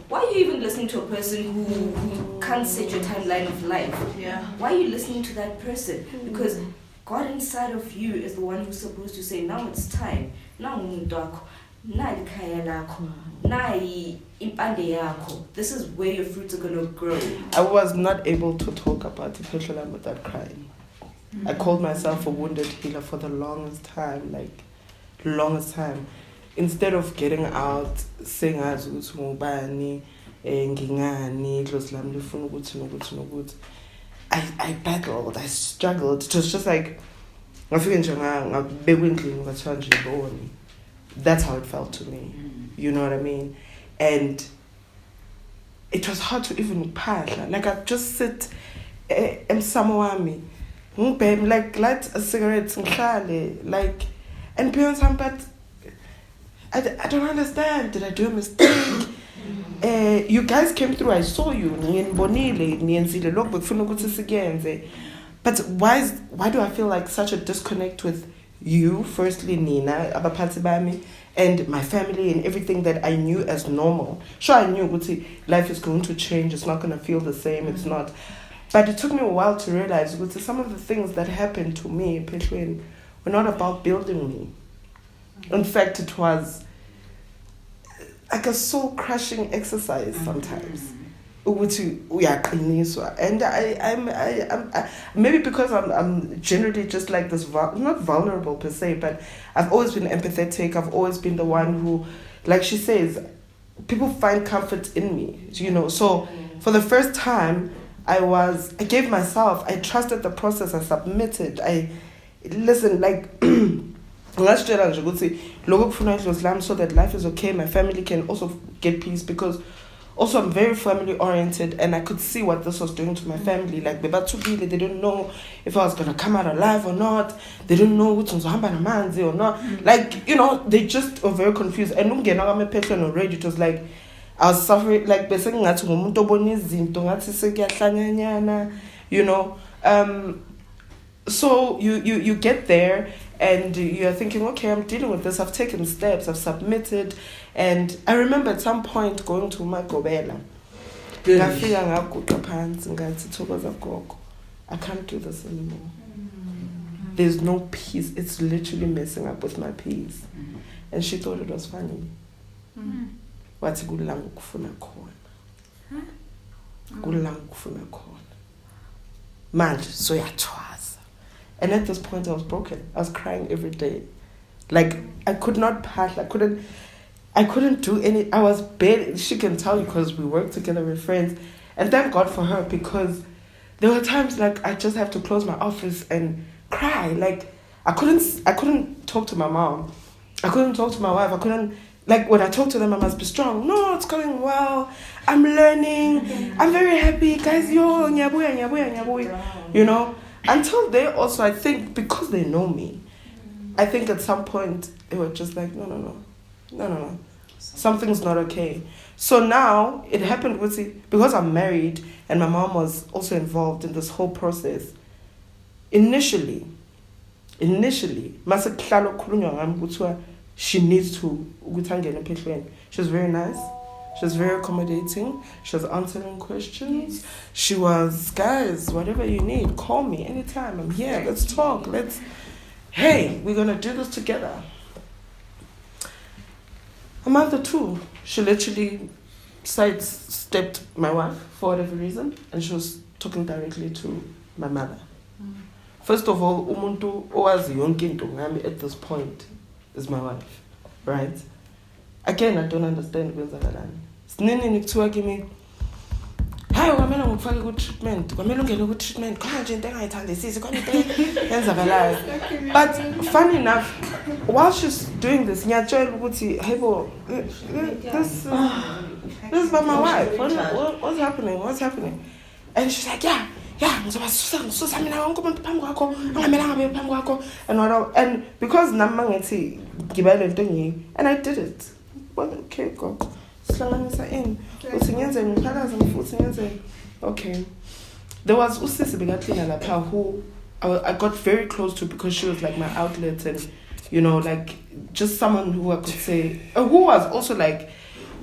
why are you even listening to a person who can't set your timeline of life? Why are you listening to that person? Because God inside of you is the one who's supposed to say, now it's time. Now this is where your fruits are going to grow. I was not able to talk about Uphehlo without crying. I called myself a wounded healer for the longest time, Instead of getting out, saying as Ngubane, Ngingani, I battled, I struggled. It was just like that's how it felt to me. You know what I mean? And it was hard to even pass. Like I just sit and samawami, like light a cigarette, like, and parents, but I don't understand. Did I do a mistake? You guys came through. I saw you. But why do I feel like such a disconnect with you, firstly Nina, Abapatibami, and my family and everything that I knew as normal? Sure, I knew life is going to change, it's not going to feel the same, it's not. But it took me a while to realize some of the things that happened to me Uphehlo were not about building me. In fact, it was like a soul-crushing exercise sometimes. And I'm maybe because I'm generally just like this, not vulnerable per se, but I've always been empathetic. I've always been the one who, like she says, people find comfort in me, So for the first time, I gave myself, I trusted the process, I submitted, listen, like, so that life is okay, my family can also get peace, because also I'm very family oriented, and I could see what this was doing to my family. Like, they didn't know if I was gonna come out alive or not. They didn't know which one's manzi or not. Like, you know, they just were very confused. And already, it was like I was suffering, like basically, you know. So you get there and you're thinking, okay, I'm dealing with this. I've taken steps. I've submitted. And I remember at some point going to my Gobela. I can't do this anymore. There's no peace. It's literally messing up with my peace. And she thought it was funny. What's good lang kufuna khona? Good lang kufuna khona. Manje so yathwasa. And at this point I was broken. I was crying every day. Like I could not pass. I couldn't do any. I was barely. She can tell you because we work together with friends. And thank God for her, because there were times like I just have to close my office and cry. Like I couldn't talk to my mom. I couldn't talk to my wife. I couldn't. Like, when I talk to them, I must be strong. No, it's going well. I'm learning. I'm very happy. Guys, yo, nyabuya. You know? Until they also, I think, because they know me, I think at some point, they were just like, no. Something's not okay. So now, it happened with it, because I'm married, and my mom was also involved in this whole process. Initially, she needs to. She was very nice. She was very accommodating. She was answering questions. She was, guys, whatever you need, call me anytime. I'm here. Let's talk. Hey, we're going to do this together. A month or two, she literally sidestepped my wife for whatever reason, and she was talking directly to my mother. First of all, umuntu owazi yonke into ngami at this point is my wife, right? Again, I don't understand kwenzakalani. Sinini kuthiwa kimi, hayi kwamela ngikufake ku treatment, kwamela ungene ku treatment, khona nje into engayithandisisi, khona into yenzakalayo. But funny enough, while she's doing this, ngiyatshela ukuthi, hey bo, this is by my wife. What's happening? And she's like, yeah, ngizobasusa mina wonke umuntu phambi kwakho, angamelanga abe phambi kwakho, and because nami ngithi ngibale into ngiyi, and I did it. Well, okay, go. Sihlanganisa in. Uthi ngiyenzeni ngiphakaza mfuthi ngiyenzeni. Okay. There was usisi bekathina lapha who I got very close to, because she was like my outlet, and you know, like just someone who I could say, who was also like,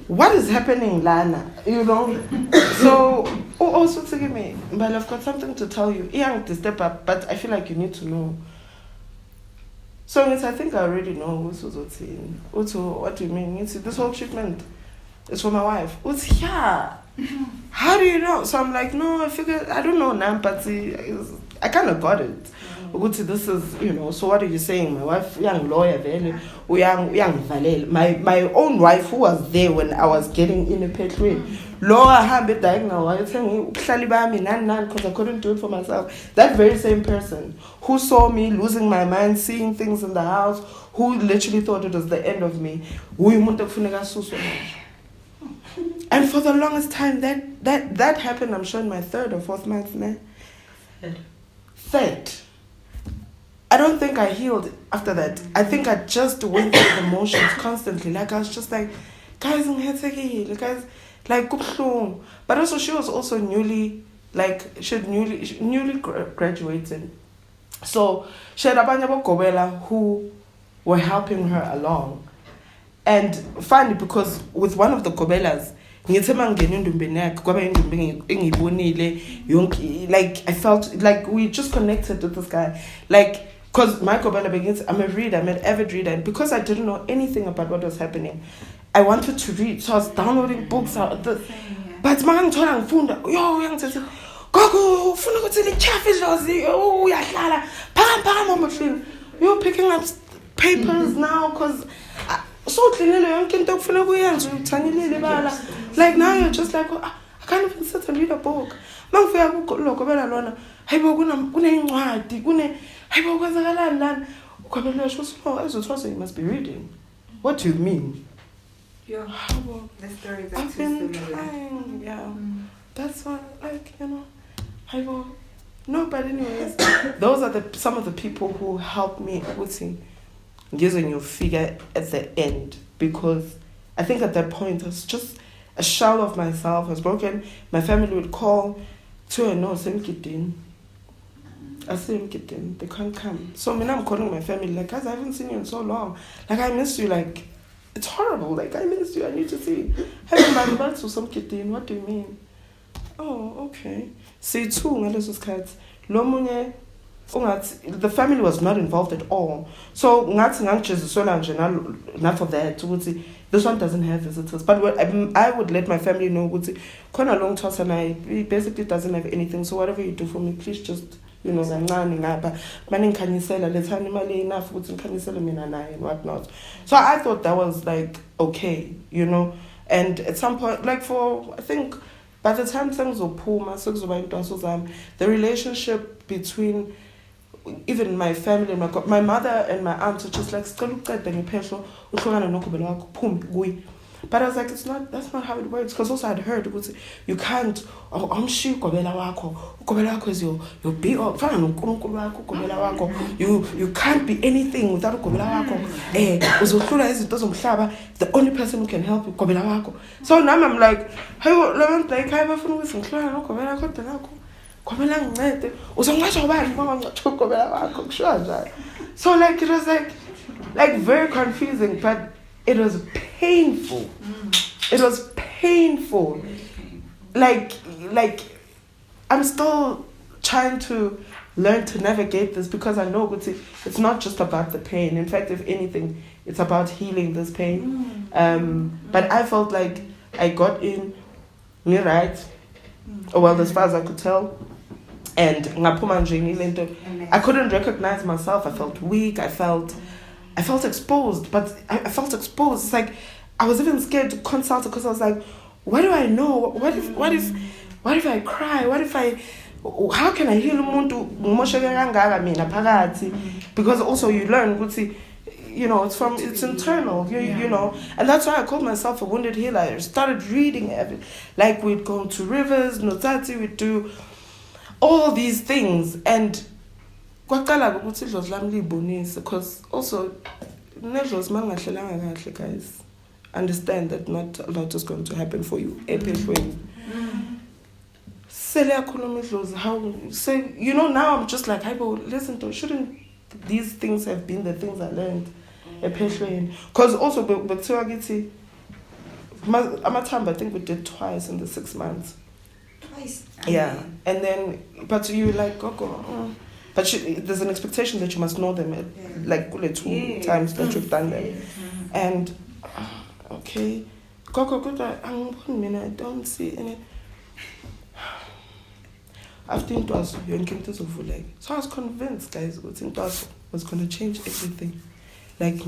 what is happening, Lana? You know? So, also to give me, but I've got something to tell you. Yeah, to step up, but I feel like you need to know. So I think I already know what do you mean? This whole treatment is for my wife. Yeah. How do you know? So I'm like, no, I figured, I don't know now, but I kind of got it. This is, you know, so what are you saying? My wife, young lawyer, my own wife who was there when I was getting in a pathway. Lawyer, I'm a diagonal. I was saying, because I couldn't do it for myself. That very same person who saw me losing my mind, seeing things in the house, who literally thought it was the end of me. And for the longest time, that happened, I'm sure, in my 3rd or 4th month. Third. I don't think I healed after that. I think I just went through the motions constantly. Like, I was just like, guys, like, but also she was also newly graduated. So she had a bunch of Gobela who were helping her along. And funny, because with one of the Gobelas, like I felt like we just connected with this guy. Like, because my Gobela begins, I'm a reader, I'm an avid reader, and because I didn't know anything about what was happening, I wanted to read, so I was downloading books out. But man, Gogo, you're picking up papers now, because like now you're just like, I can't even sit and read a book. Mangifika kugobela lona, hayibo kunencwadi, hayibo kwenzakalani lana. Ugobela sho as thwasa you must be reading. What do you mean? Yeah. The story I've been trying, yeah. That's why, like, hayibo. No, but anyways, those are some of the people who helped me using your figure at the end, because I think at that point I was just a shell of myself. I was broken. My family would call to no Simkitin. I say Simkitin, they can't come. So I'm calling my family like, guys, I haven't seen you in so long. Like, I miss you. Like, it's horrible. Like, I miss you. I need to see you. Hey, my back to some Kitin. What do you mean? Oh, okay. See, too, the family was not involved at all. So, not for that. This one doesn't have visitors. But I would let my family know, he basically doesn't have anything. So, whatever you do for me, please just, and whatnot. So, I thought that was like, okay, And at some point, like I think, by the time things were the relationship between even my family, my mother and my aunt were just like, but I was like, that's not how it works. Because also I'd heard, you can't, I'm sure Gobela is your be you can't be anything without Gobela. The only person who can help you, Gobela. So now I'm like, so like it was like very confusing, but it was painful. It was painful. Like I'm still trying to learn to navigate this, because I know it's not just about the pain. In fact, if anything, it's about healing this pain. But I felt like I got in, right? Well, as far as I could tell. And I couldn't recognize myself. I felt weak. I felt exposed. But I felt exposed. It's like I was even scared to consult, because I was like, what do I know? What if I cry? How can I heal umuntu? Because also you learn, it's internal, you know. And that's why I called myself a wounded healer. I started reading everything. Like we'd go to rivers, Tsatsi, we'd do all these things. And because also guys, understand that not a lot is going to happen for you. Now I'm just like, listen, shouldn't these things have been the things I learned? Because also, I think we did twice in the 6 months. Twice? Yeah. And then, but you like, Gogo. But there's an expectation that you must know them like 2 times that you've done them. And, okay. Gogo, I don't see any. After it was, so I was convinced, guys, that it was going to change everything. Like, so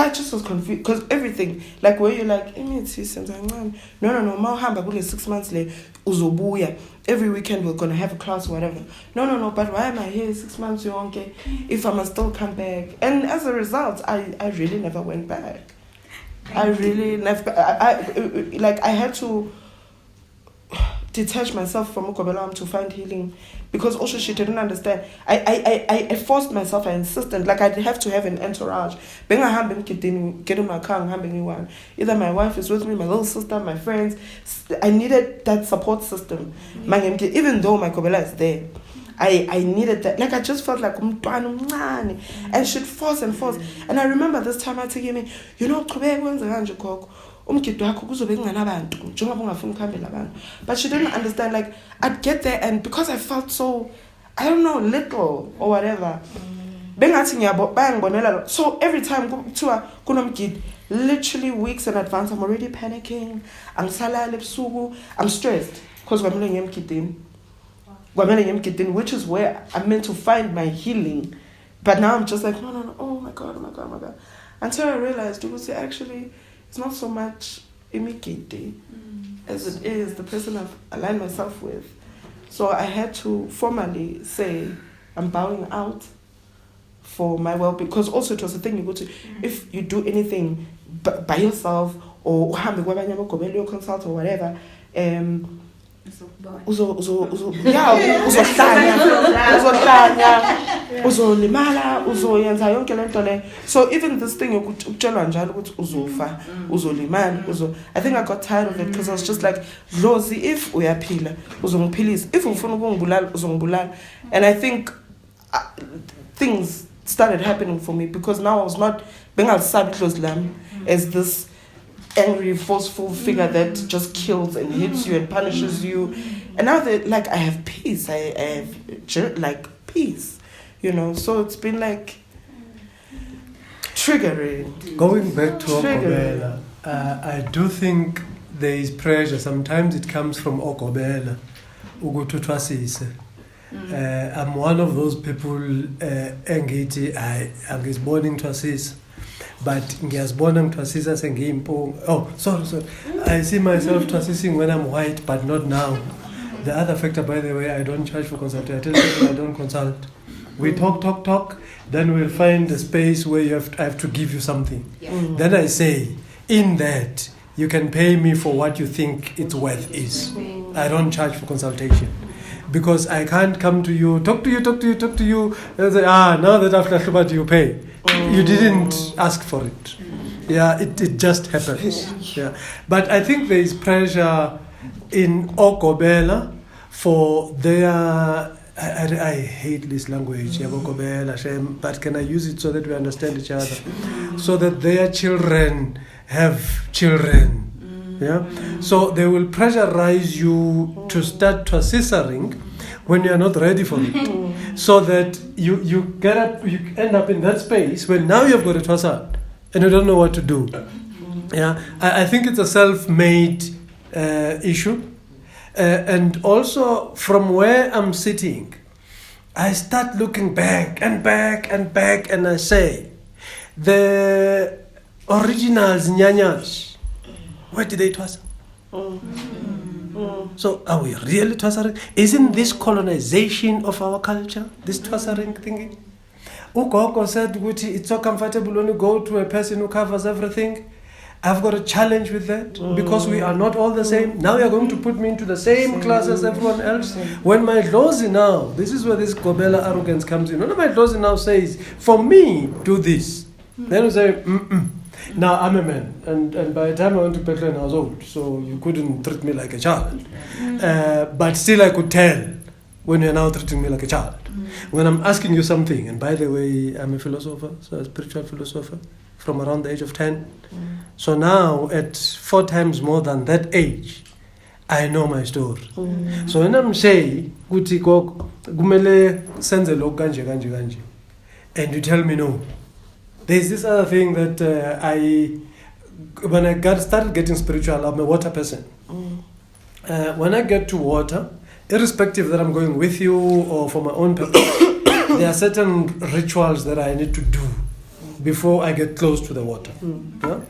I just was confused, because everything, like where you're like, no, 6 months later, every weekend we're going to have a class or whatever. No, but why am I here 6 months, if I must still come back? And as a result, I really never went back. I really never, I had to detach myself from Ukobelam to find healing, because also she didn't understand. I forced myself, I insisted, like I'd have to have an entourage. Getting my car, either my wife is with me, my little sister, my friends. I needed that support system. Even though my Kobela is there, I needed that. Like I just felt like and she'd force. And I remember this time I told me, but she didn't understand. Like I'd get there, and because I felt so, I don't know, little or whatever. So every time literally weeks in advance, I'm already panicking. I'm stressed because which is where I'm meant to find my healing. But now I'm just like, no, oh my God. Until I realized, actually, it's not so much imikiti as it is the person I've aligned myself with. So I had to formally say, I'm bowing out for my well-being. Because also it was a thing, you go to, if you do anything by yourself, or consult or whatever, so even this thing I think I got tired of it because I was just like, Lozi, if uyaphila uzongiphilis, if ufuna ukungibulala uzongibulala. And I think things started happening for me because now I was not being as this angry, forceful figure that just kills and hits you and punishes you. And now that like I have peace, I have like peace, you know. So it's been like triggering. Going back to Okobela, I do think there is pressure. Sometimes it comes from Okobela, ukuthwasa. I'm one of those people engaged. I'm born into assist. But sorry. I see myself twasising when I'm white, but not now. The other factor, by the way, I don't charge for consulting. I tell people I don't consult. We talk, then we'll find a space where I have to give you something. Then I say, in that, you can pay me for what you think its worth is. I don't charge for consultation. Because I can't come to you, talk to you, and say, now that after Shubat you pay. You didn't ask for it. Yeah, it just happens. Yeah. But I think there is pressure in Okobela for their, I hate this language, Okobela, but can I use it so that we understand each other? So that their children have children. Yeah. So they will pressurize you to start twasisering when you are not ready for it. So that you end up in that space when now you've got a twasa and you don't know what to do. Yeah, I think it's a self-made issue. And also from where I'm sitting, I start looking back and I say, the originals, nyanyas, where did they twasa? So are we really twasaring? Isn't this colonization of our culture, this twasaring thingy? Gogo said, it's so comfortable when you go to a person who covers everything. I've got a challenge with that because we are not all the same. Now you're going to put me into the same class as everyone else. When my Lozi now, this is where this Gobela arrogance comes in. When my Lozi now says, for me, do this. Then you say, Now I'm a man, and by the time I went to Uphehlo I was old, so you couldn't treat me like a child. But still I could tell when you're now treating me like a child. When I'm asking you something, and by the way, I'm a philosopher, so a spiritual philosopher, from around the age of 10. So now, at 4 times more than that age, I know my story. So when I'm saying, Guti Gogo, Gumele senze lo kanje, and you tell me no. There's this other thing that when I started getting spiritual, I'm a water person. When I get to water, irrespective that I'm going with you or for my own purpose, there are certain rituals that I need to do before I get close to the water. Yeah?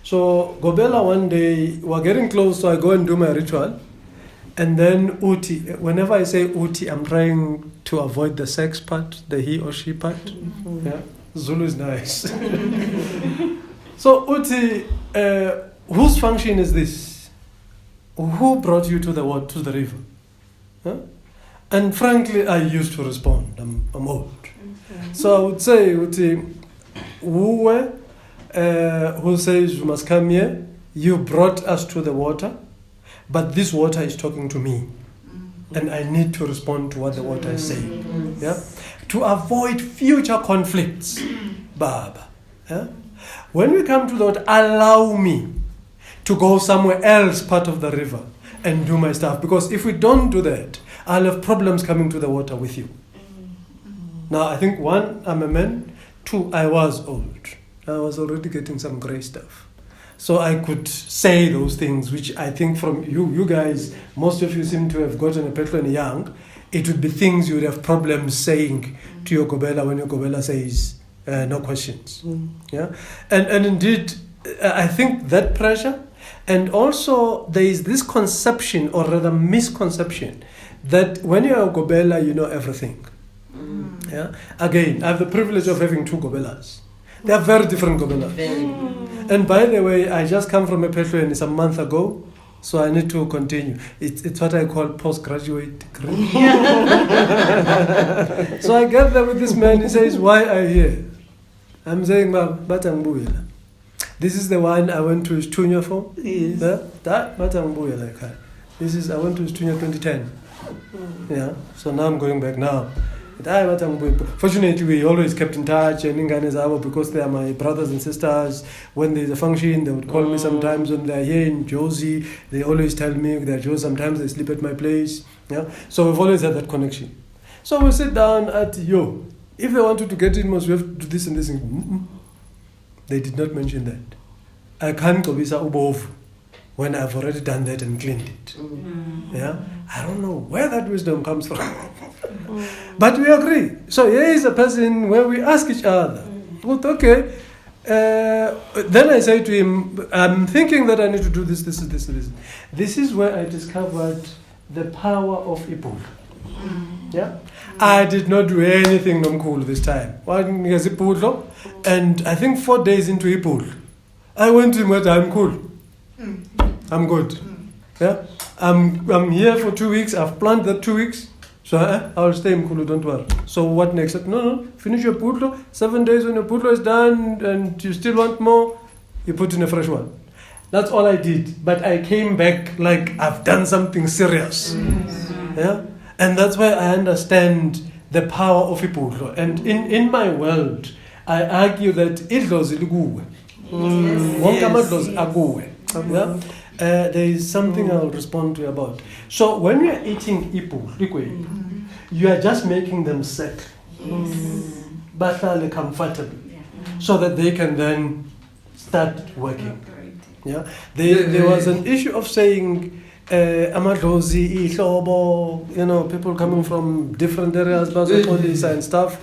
So Gobela one day, we're getting close, so I go and do my ritual. And then Uti, whenever I say Uti, I'm trying to avoid the sex part, the he or she part. Yeah? Zulu is nice. So Uti, whose function is this? Who brought you to the water, to the river? Huh? And frankly, I used to respond. I'm old. So I would say, Uti, who says you must come here, you brought us to the water, but this water is talking to me. And I need to respond to what the water is saying. Yeah? To avoid future conflicts. Baba. Yeah? When we come to the water, allow me to go somewhere else, part of the river, and do my stuff. Because if we don't do that, I'll have problems coming to the water with you. Now, I think 1, I'm a man. 2, I was old. I was already getting some grey stuff. So I could say those things, which I think from you guys, most of you seem to have gotten a Uphehlo and young. It would be things you would have problems saying to your Gobela when your Gobela says no questions. Yeah, and indeed, I think that pressure, and also there is this conception, or rather misconception, that when you are a Gobela, you know everything. Yeah. Again, I have the privilege of having 2 Gobelas. They are very different Gobelas. And by the way, I just come from Uphehlo and it's a month ago, so I need to continue. It's what I call postgraduate degree. So I get there with this man. He says, "Why are you here?" I'm saying, "This is the one I went to his Tunya for." Yes. This is I went to his Tunya 2010. Yeah. So now I'm going back now. Fortunately, we always kept in touch, and because they are my brothers and sisters. When there's a function, they would call me sometimes. When they're here in Josie, they always tell me they're Josie. Sometimes they sleep at my place. Yeah, so we've always had that connection. So we sit down at if they wanted to get in, we have to do this and this. They did not mention that. I can't go ubov when I've already done that and cleaned it. Yeah, I don't know where that wisdom comes from. But we agree. So here is a person where we ask each other, okay. Then I say to him, I'm thinking that I need to do this. This is where I discovered the power of Ipul. Yeah, I did not do anything Nomkhulu this time. And I think 4 days into Ipul, I went to him and I'm cool. I'm good. Yeah, I'm here for 2 weeks. I've planned that 2 weeks. So I'll stay in Mkhulu, don't worry. So what next? No, finish your putlo. 7 days when your putlo is done and you still want more, you put in a fresh one. That's all I did. But I came back like I've done something serious. Yeah? And that's why I understand the power of Iputlo. And in my world, I argue that idlozi liguwe. Yeah? There is something I'll respond to about. So when you are eating ipu, you are just making them sick, but comfortable, so that they can then start working. Yeah, there was an issue of saying amadlozi, ihlobo, people coming from different areas, police and stuff.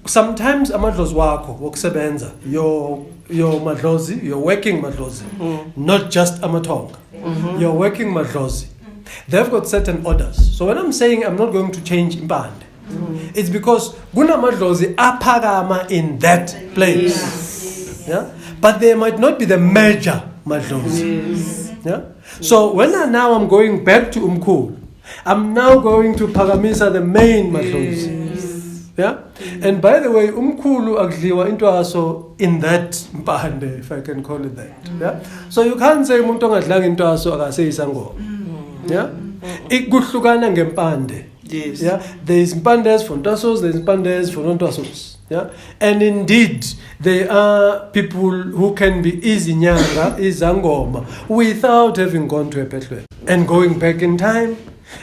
Sometimes amadlozi wako wokusebenza your madlozi, your working madlozi, not just amatonga. Your working madlozi. They've got certain orders. So when I'm saying I'm not going to change Mbali, it's because guna madlozi apagama in that place. Yes. Yeah, but they might not be the major madlozi. Yes. Yeah. So when I'm going back to Umkhulu, I'm now going to Pagamisa, the main madlozi. Yes. Yeah, and by the way, Umkhulu akudliwa intwaso in that mpande, if I can call it that. Yeah, so you can't say umuntu ongadlanga intwaso akase isangoma. Yeah, ikuhlukana ngempande. Yes. Yeah, there is mpandes for ntwasos, there is mpandes for non-ntwasos. Yeah, and indeed there are people who can be izinyanga, izangoma, without having gone to Uphehlo. And going back in time,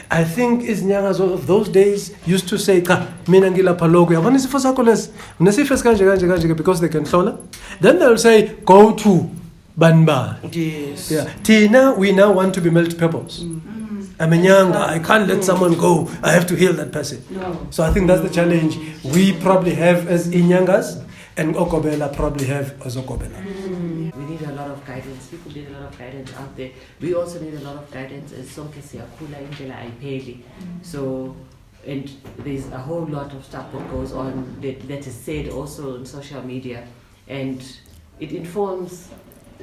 I think izinyangas of those days used to say, mina ngilapha lokho, yabona isifo sakho lesi, unesifo kanje because they can hlola. Then they'll say, go to banba. Yes. Yeah. Tina, we now want to be multi-purpose. I'm a nyanga, I can't let someone go, I have to heal that person. No. So I think that's the challenge we probably have as inyangas, and Okobela probably have as Okobela. We need a lot of guidance. People need a lot of guidance out there. We also need a lot of guidance as sonke siyakhula indlela ayipheli. So, and there's a whole lot of stuff that goes on that is said also on social media, and it informs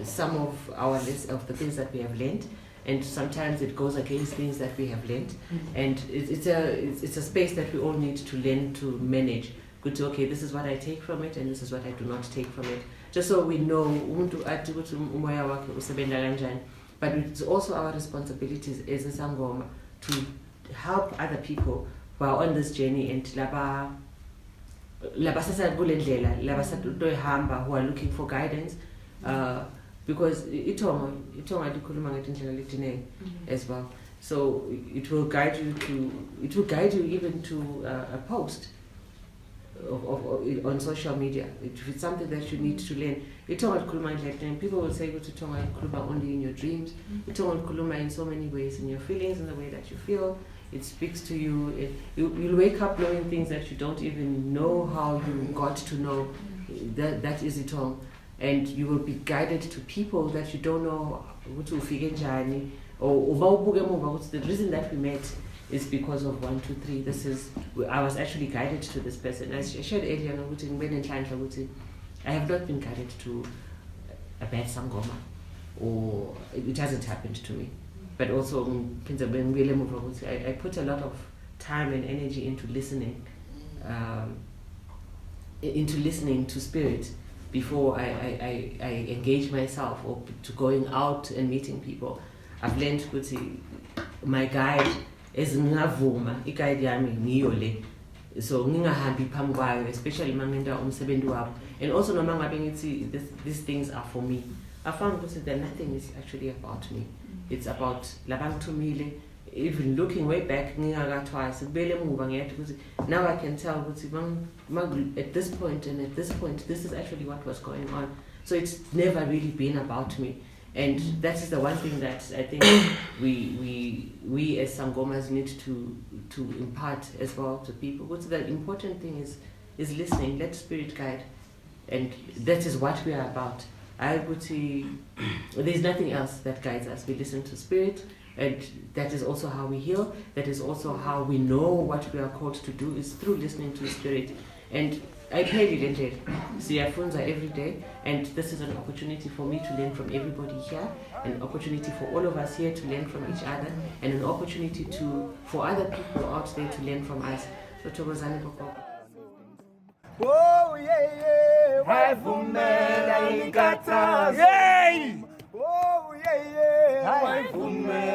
some of our list of the things that we have learned, and sometimes it goes against things that we have learned, and it's a space that we all need to learn to manage. Good to, okay, this is what I take from it and this is what I do not take from it. Just so we know, but it's also our responsibilities as a Sangoma to help other people who are on this journey and who are looking for guidance. Because as well. So it will guide you even to a post on social media. If it's something that you need to learn, people will say only in your dreams. In so many ways, in your feelings, in the way that you feel. It speaks to you. You'll wake up knowing things that you don't even know how you got to know. That is it all. and you will be guided to people that you don't know ukuthi ufike njani, or the reason that we met is because of 1, 2, 3. I was actually guided to this person. As I shared earlier, I have not been guided to a bad sangoma, or it hasn't happened to me. But also, I put a lot of time and energy into listening to spirit before I engage myself, or to going out and meeting people. I've learned my guide is ngavuma, iguide yami ngiyole. So ngingahambi phambi kwayo, especially mangenda umsebenzi wabo. And also noma ngabe ngithi these things are for me. I found that nothing is actually about me. It's about labangithumile. Even looking way back, now I can tell at this point and at this point, this is actually what was going on. So it's never really been about me. And that is the one thing that I think we as Sangomas need to impart as well to people. What's the important thing is listening, let spirit guide. And that is what we are about. I would say there's nothing else that guides us. We listen to spirit, and that is also how we heal. That is also how we know what we are called to do, is through listening to spirit. And I pray it. See, our phones are every day, and this is an opportunity for me to learn from everybody here, an opportunity for all of us here to learn from each other, and an opportunity for other people out there to learn from us. So Thokozani Gogo. Oh yeah, wayivumela inkathazo. Oh yeah, wayivumela